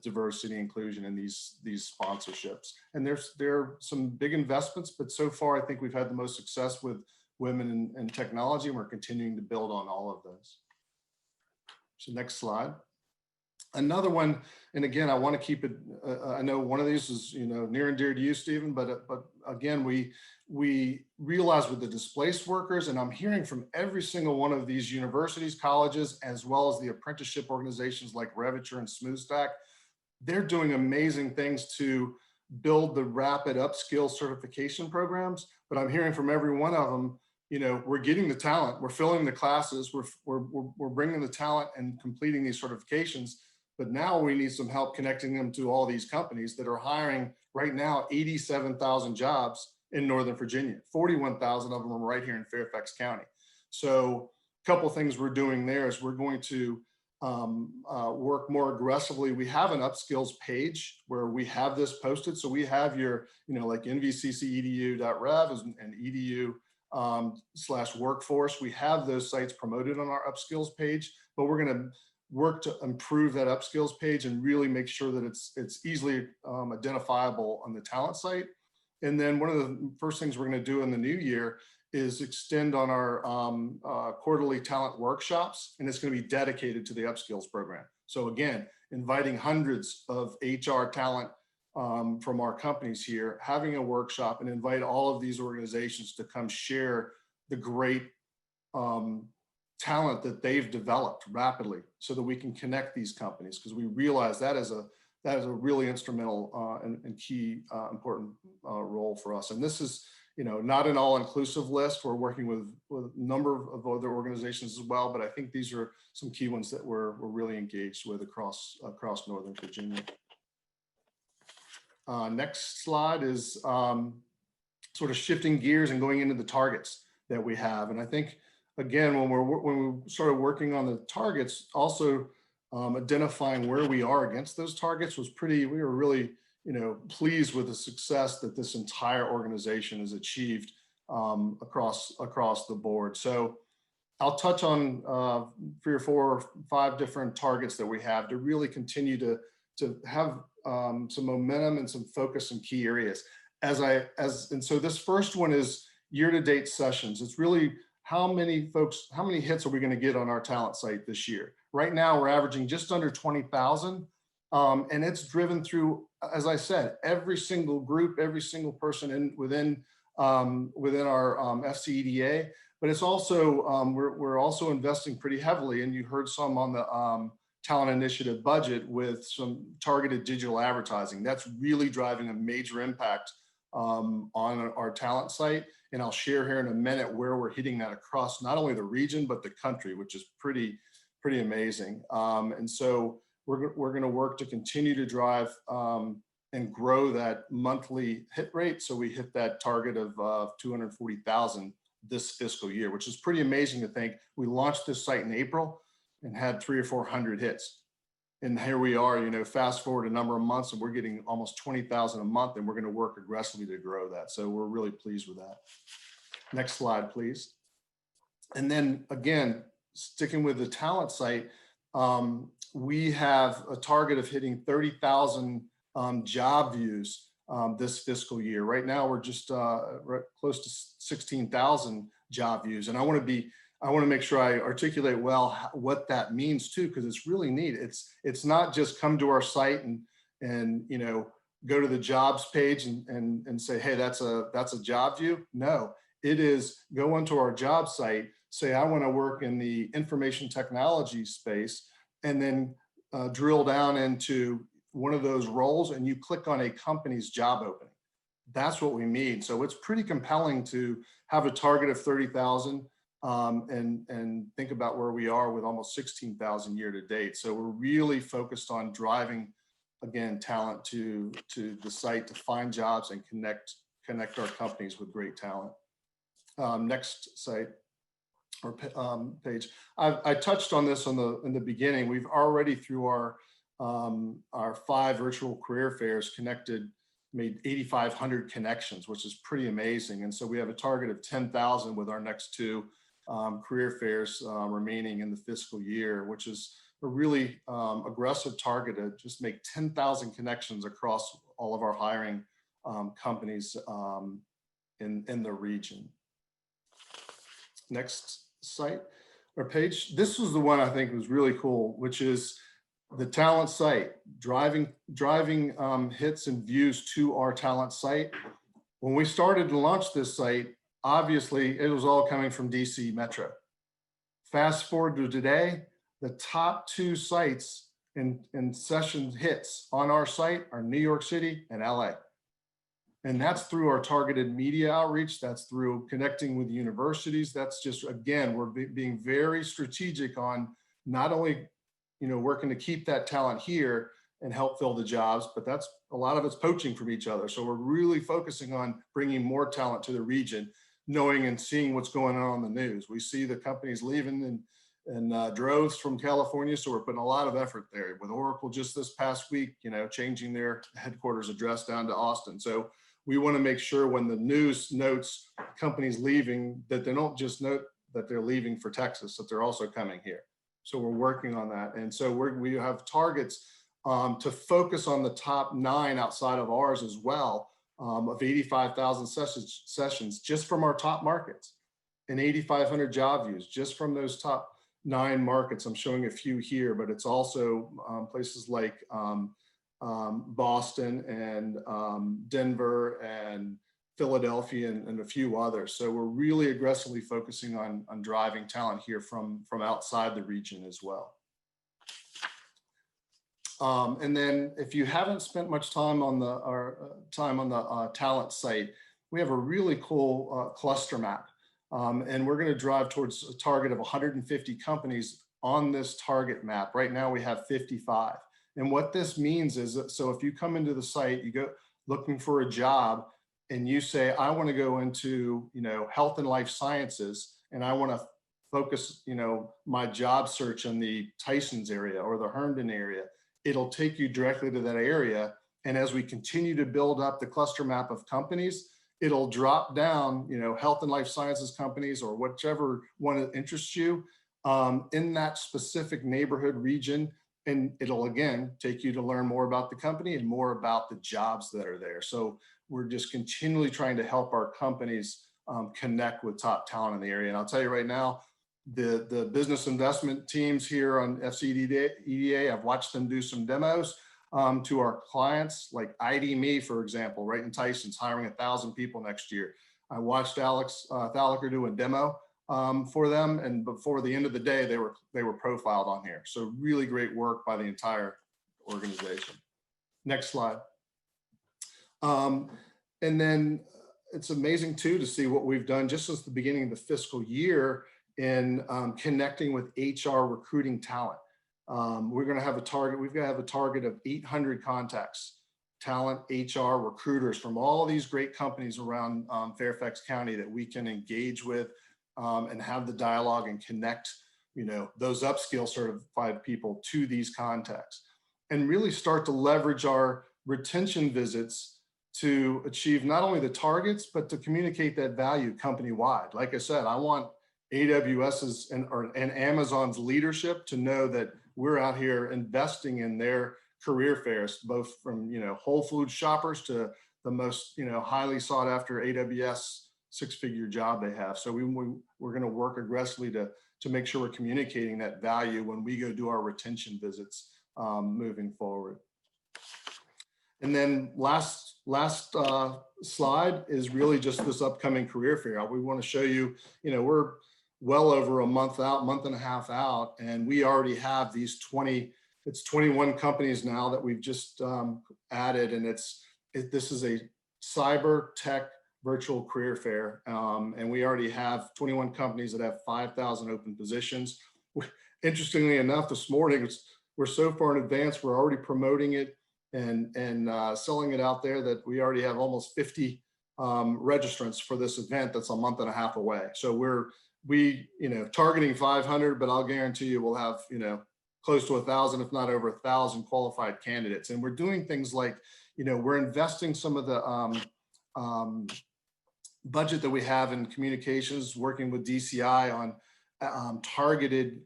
diversity and inclusion and these sponsorships. And there are some big investments, but so far I think we've had the most success with women in technology, and we're continuing to build on all of those. So next slide. Another one, and again, I want to keep it, I know one of these is, near and dear to you, Stephen, but again, we realize with the displaced workers, and I'm hearing from every single one of these universities, colleges, as well as the apprenticeship organizations like Reviture and SmoothStack, they're doing amazing things to build the rapid upskill certification programs. But I'm hearing from every one of them, we're getting the talent, we're filling the classes, we're bringing the talent and completing these certifications. But now we need some help connecting them to all these companies that are hiring right now 87,000 jobs in Northern Virginia. 41,000 of them are right here in Fairfax County. So a couple of things we're doing there is we're going to work more aggressively. We have an upskills page where we have this posted. So we have your, like nvccedu.rev and edu /workforce. We have those sites promoted on our upskills page, but we're going to work to improve that upskills page and really make sure that it's easily identifiable on the talent site. And then one of the first things we're going to do in the new year is extend on our quarterly talent workshops, and it's going to be dedicated to the upskills program. So again, inviting hundreds of HR talent from our companies here, having a workshop, and invite all of these organizations to come share the great talent that they've developed rapidly so that we can connect these companies, because we realize that is a really instrumental and key important role for us. And this is, not an all-inclusive list. We're working with a number of other organizations as well, but I think these are some key ones that we're really engaged with across Northern Virginia. Next slide is sort of shifting gears and going into the targets that we have. And I think, again, when we started working on the targets, also identifying where we are against those targets we were really, pleased with the success that this entire organization has achieved across the board. So I'll touch on 3 or 4 or 5 different targets that we have to really continue to have some momentum and some focus in key areas. And so this first one is year-to-date sessions. It's really how many hits are we going to get on our talent site this year? Right now, we're averaging just under 20,000. And it's driven through, as I said, every single group, every single person within our FCEDA. But it's also, we're also investing pretty heavily, and you heard some on the talent initiative budget with some targeted digital advertising. That's really driving a major impact on our talent site. And I'll share here in a minute where we're hitting that across not only the region, but the country, which is pretty amazing. And so we're going to work to continue to drive and grow that monthly hit rate. So we hit that target of 240,000 this fiscal year, which is pretty amazing to think. We launched this site in April and had 300 or 400 hits. And here we are, fast forward a number of months and we're getting almost 20,000 a month, and we're going to work aggressively to grow that. So we're really pleased with that. Next slide, please. And then again, sticking with the talent site, we have a target of hitting 30,000 job views this fiscal year. Right now, we're just close to 16,000 job views. And I want to make sure I articulate well what that means too, because it's really neat. It's not just come to our site and go to the jobs page and say, hey, that's a job view. No, it is go onto our job site, say, I want to work in the information technology space, and then drill down into one of those roles and you click on a company's job opening. That's what we mean. So it's pretty compelling to have a target of 30,000 and think about where we are with almost 16,000 year to date. So we're really focused on driving, again, talent to the site to find jobs and connect our companies with great talent. Next site. Or page. I touched on this in the beginning. We've already, through our 5 virtual career fairs, made 8,500 connections, which is pretty amazing. And so we have a target of 10,000 with our next 2 career fairs remaining in the fiscal year, which is a really aggressive target to just make 10,000 connections across all of our hiring companies in the region. Next site or page. This was the one I think was really cool, which is The talent site, driving hits and views to our talent site. When we started to launch this site, obviously it was all coming from DC Metro. Fast forward to today, the top 2 sites in session hits on our site are New York City and LA. And that's through our targeted media outreach. That's through connecting with universities. That's just, again, we're being very strategic on not only, working to keep that talent here and help fill the jobs, but that's a lot of it's poaching from each other. So we're really focusing on bringing more talent to the region, knowing and seeing what's going on the news. We see the companies leaving in droves from California. So we're putting a lot of effort there. With Oracle just this past week, changing their headquarters address down to Austin. So we want to make sure when the news notes companies leaving, that they don't just note that they're leaving for Texas, that they're also coming here. So we're working on that. And so we have targets to focus on the top 9 outside of ours as well, of 85,000 sessions just from our top markets, and 8,500 job views just from those top 9 markets. I'm showing a few here, but it's also places like Boston and Denver and Philadelphia and a few others. So we're really aggressively focusing on driving talent here from outside the region as well. And then if you haven't spent much time on the talent site, we have a really cool cluster map. And we're going to drive towards a target of 150 companies on this target map. Right now we have 55. And what this means is that, so if you come into the site, you go looking for a job and you say, I want to go into, health and life sciences, and I want to focus, my job search in the Tysons area or the Herndon area, it'll take you directly to that area. And as we continue to build up the cluster map of companies, it'll drop down, health and life sciences companies or whichever one that interests you in that specific neighborhood region. And it'll, again, take you to learn more about the company and more about the jobs that are there. So we're just continually trying to help our companies connect with top talent in the area. And I'll tell you right now, the business investment teams here on FCEDA, I've watched them do some demos to our clients, like ID.me, for example, right in Tyson's, hiring 1,000 people next year. I watched Alex Thalacker do a demo for them, and before the end of the day, they were profiled on here. So really great work by the entire organization. Next slide. And then it's amazing too to see what we've done just since the beginning of the fiscal year in connecting with HR recruiting talent. We're going to have a target. We've got to have a target of 800 contacts, talent, HR recruiters from all these great companies around Fairfax County that we can engage with and have the dialogue and connect, those upskill certified people to these contacts, and really start to leverage our retention visits to achieve not only the targets, but to communicate that value company-wide. Like I said, I want AWS's and Amazon's leadership to know that we're out here investing in their career fairs, both from Whole Foods shoppers to the most highly sought after AWS six-figure job they have. So we're going to work aggressively to make sure we're communicating that value when we go do our retention visits moving forward. And then last slide is really just this upcoming career fair. We want to show you, we're well over a month and a half out, and we already have these 21 companies now that we've just added, and this is a cyber tech virtual career fair, and we already have 21 companies that have 5,000 open positions. Interestingly enough, this morning we're so far in advance, we're already promoting it and selling it out there that we already have almost 50 registrants for this event that's a month and a half away. So we're targeting 500, but I'll guarantee you we'll have close to 1,000, if not over 1,000 qualified candidates. And we're doing things like we're investing some of the budget that we have in communications, working with DCI on targeted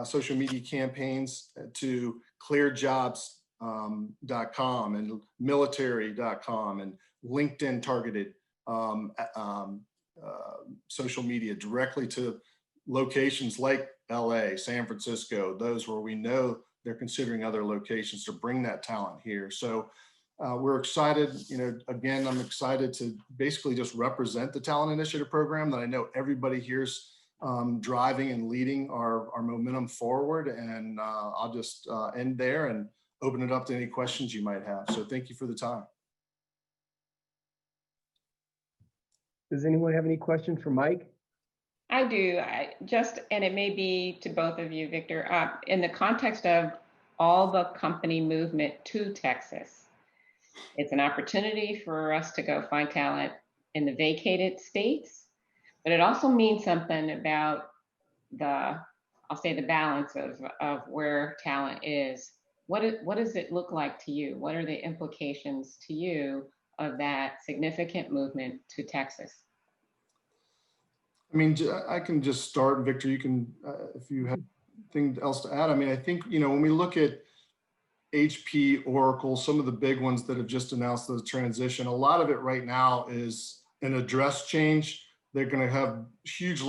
social media campaigns to clearjobs.com and military.com and LinkedIn targeted social media directly to locations like LA, San Francisco, those where we know they're considering other locations to bring that talent here. So we're excited, again, I'm excited to basically just represent the Talent Initiative Program that I know everybody here's driving and leading our momentum forward. And I'll just end there and open it up to any questions you might have. So thank you for the time. Does anyone have any questions for Mike? I do. And it may be to both of you, Victor, in the context of all the company movement to Texas, it's an opportunity for us to go find talent in the vacated states, but it also means something about I'll say the balance of where talent is. What does it look like to you? What are the implications to you of that significant movement to Texas? I mean, I can just start, Victor, you can, if you have anything else to add. I mean, I think, when we look at HP, Oracle, some of the big ones that have just announced the transition, a lot of it right now is an address change. They're going to have huge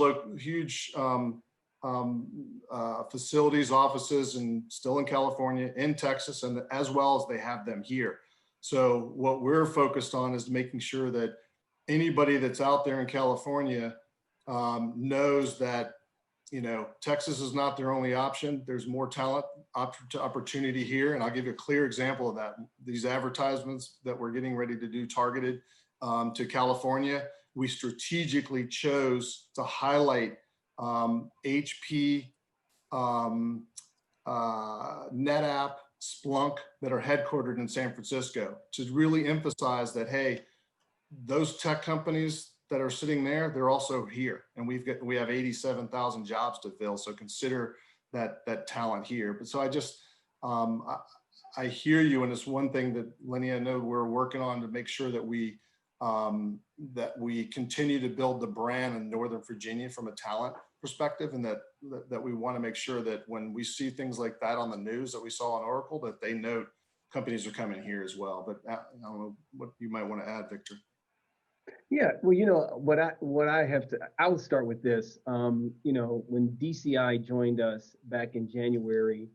facilities, offices, and still in California, in Texas, and as well as they have them here. So what we're focused on is making sure that anybody that's out there in California knows that Texas is not their only option. There's more talent opportunity here. And I'll give you a clear example of that. These advertisements that we're getting ready to do targeted to California, we strategically chose to highlight HP, NetApp, Splunk that are headquartered in San Francisco to really emphasize that, hey, those tech companies that are sitting there, they're also here, and we have 87,000 jobs to fill. So consider that talent here. But so I just I hear you, and it's one thing that Lenny, I know we're working on to make sure that we continue to build the brand in Northern Virginia from a talent perspective, and that we want to make sure that when we see things like that on the news that we saw on Oracle, that they know companies are coming here as well. But I don't know what you might want to add, Victor. Yeah, well, I will start with this. When DCI joined us back in January,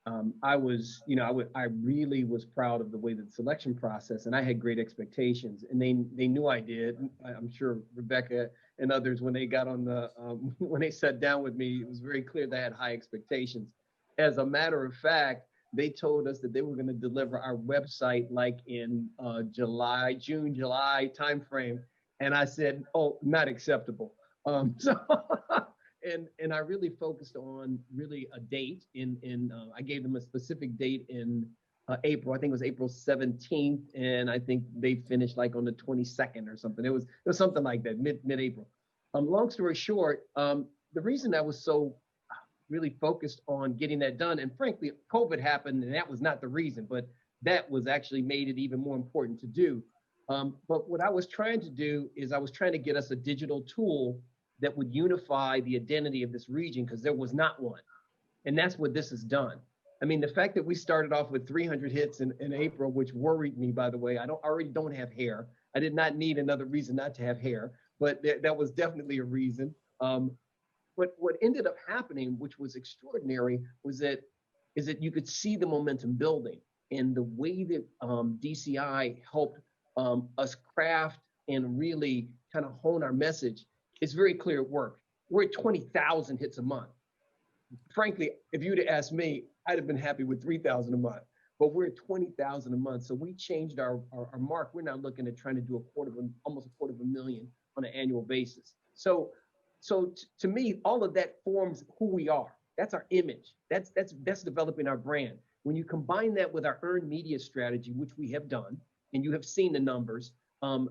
I really was proud of the way that the selection process, and I had great expectations, and they knew I did. I'm sure Rebecca and others, when they got on when they sat down with me, it was very clear they had high expectations. As a matter of fact, they told us that they were going to deliver our website like in June, July timeframe. And I said, oh, not acceptable. And I really focused on really a date I gave them a specific date in April. I think it was April 17th. And I think they finished like on the 22nd or something. It was something like that, mid-April. Long story short, the reason I was so really focused on getting that done, and frankly, COVID happened and that was not the reason, but that was actually made it even more important to do. But what I was trying to do is I was trying to get us a digital tool that would unify the identity of this region, because there was not one. And that's what this has done. I mean, the fact that we started off with 300 hits in April, which worried me, by the way. I already don't have hair. I did not need another reason not to have hair, but that was definitely a reason. But what ended up happening, which was extraordinary, is that you could see the momentum building, and the way that DCI helped us craft and really kind of hone our message. It's very clear it worked. We're at 20,000 hits a month. Frankly, if you'd have asked me, I'd have been happy with 3,000 a month, but we're at 20,000 a month. So we changed our mark. We're now looking at trying to do almost a quarter of a million on an annual basis. So to me, all of that forms who we are. That's our image. That's developing our brand. When you combine that with our earned media strategy, which we have done, and you have seen the numbers.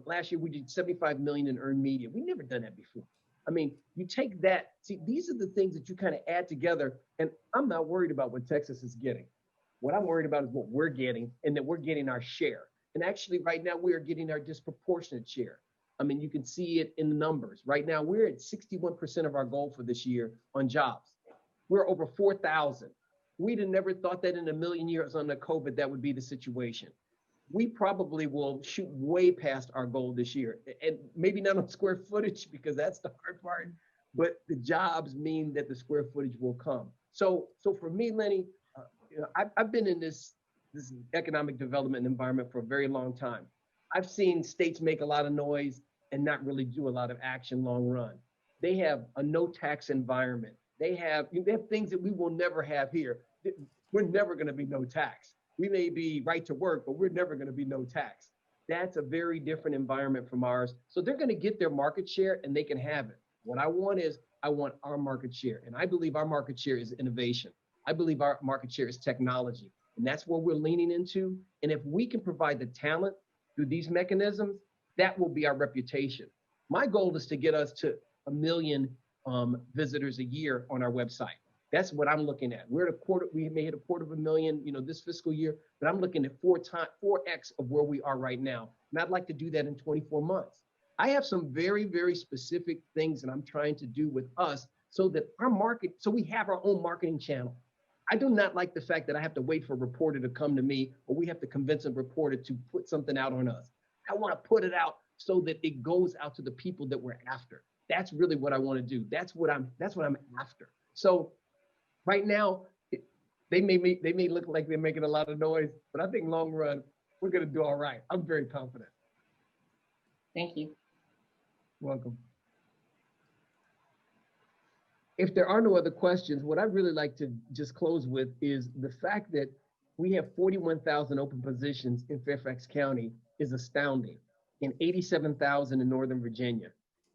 Last year, we did 75 million in earned media. We've never done that before. I mean, you take that, see, these are the things that you kind of add together, and I'm not worried about what Texas is getting. What I'm worried about is what we're getting, and that we're getting our share. And actually, right now, we are getting our disproportionate share. I mean, you can see it in the numbers. Right now, we're at 61% of our goal for this year on jobs. We're over 4,000. We'd have never thought that in a million years under COVID, that would be the situation. We probably will shoot way past our goal this year, and maybe not on square footage, because that's the hard part, but the jobs mean that the square footage will come. So for me, Lenny, I've been in this economic development environment for a very long time. I've seen states make a lot of noise and not really do a lot of action long run. They have a no tax environment. They have things that we will never have here. We're never going to be no tax. We may be right to work, but we're never going to be no tax. That's a very different environment from ours. So they're going to get their market share and they can have it. What I want our market share. And I believe our market share is innovation. I believe our market share is technology. And that's where we're leaning into. And if we can provide the talent through these mechanisms, that will be our reputation. My goal is to get us to 1 million visitors a year on our website. That's what I'm looking at. We're at we may hit 250,000, this fiscal year, but I'm looking at 4x of where we are right now. And I'd like to do that in 24 months. I have some very, very specific things that I'm trying to do with us so that so we have our own marketing channel. I do not like the fact that I have to wait for a reporter to come to me, or we have to convince a reporter to put something out on us. I want to put it out so that it goes out to the people that we're after. That's really what I want to do. That's what I'm after. So right now, they may look like they're making a lot of noise, but I think long run, we're going to do all right. I'm very confident. Thank you. Welcome. If there are no other questions, what I'd really like to just close with is the fact that we have 41,000 open positions in Fairfax County is astounding, and 87,000 in Northern Virginia.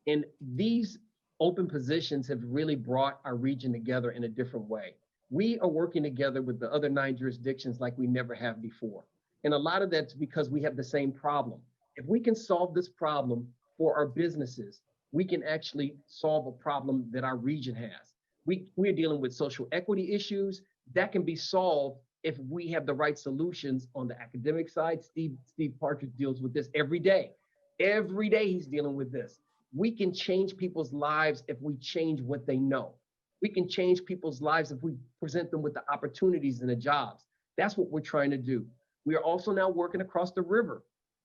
And these open positions have really brought our region together in a different way. We are working together with the other 9 jurisdictions like we never have before. And a lot of that's because we have the same problem. If we can solve this problem for our businesses, we can actually solve a problem that our region has. We're dealing with social equity issues that can be solved if we have the right solutions on the academic side. Steve Partridge deals with this every day. Every day he's dealing with this. We can change people's lives if we change what they know. We can change people's lives if we present them with the opportunities and the jobs. That's what we're trying to do. We are also now working across the river.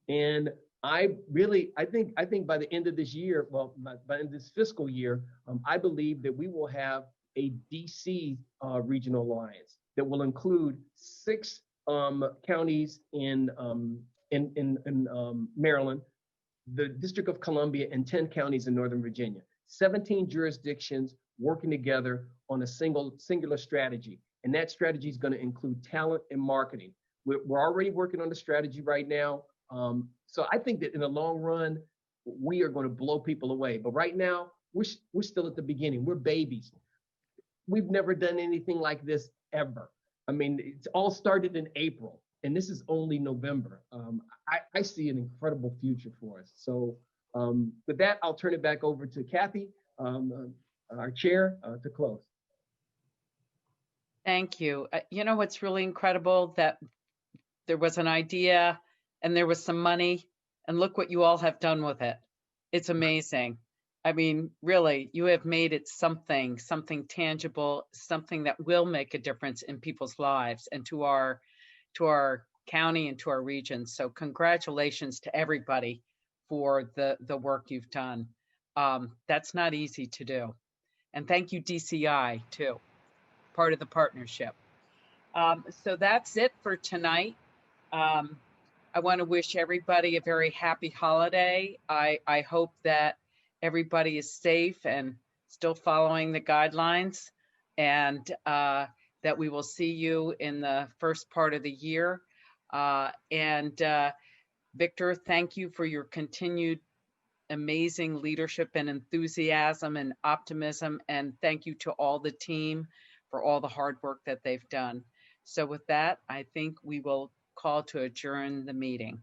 And I think by the end of this year, well, by the end of this fiscal year, I believe that we will have a DC regional alliance that will include 6 counties in Maryland, the District of Columbia, and 10 counties in Northern Virginia. 17 jurisdictions working together on a singular strategy. And that strategy is going to include talent and marketing. We're already working on the strategy right now. So I think that in the long run, we are going to blow people away. But right now, we're still at the beginning. We're babies. We've never done anything like this ever. I mean, it's all started in April, and this is only November. I see an incredible future for us. So with that, I'll turn it back over to Kathy, our chair, to close. Thank you. You know what's really incredible? That there was an idea and there was some money, and look what you all have done with it. It's amazing. I mean, really, you have made it something tangible, something that will make a difference in people's lives and to our county and to our region. So congratulations to everybody for the work you've done. That's not easy to do. And thank you, DCI, too, part of the partnership. So that's it for tonight. I want to wish everybody a very happy holiday. I hope that everybody is safe and still following the guidelines, and that we will see you in the first part of the year. Victor, thank you for your continued amazing leadership and enthusiasm and optimism. And thank you to all the team for all the hard work that they've done. So with that, I think we will call to adjourn the meeting.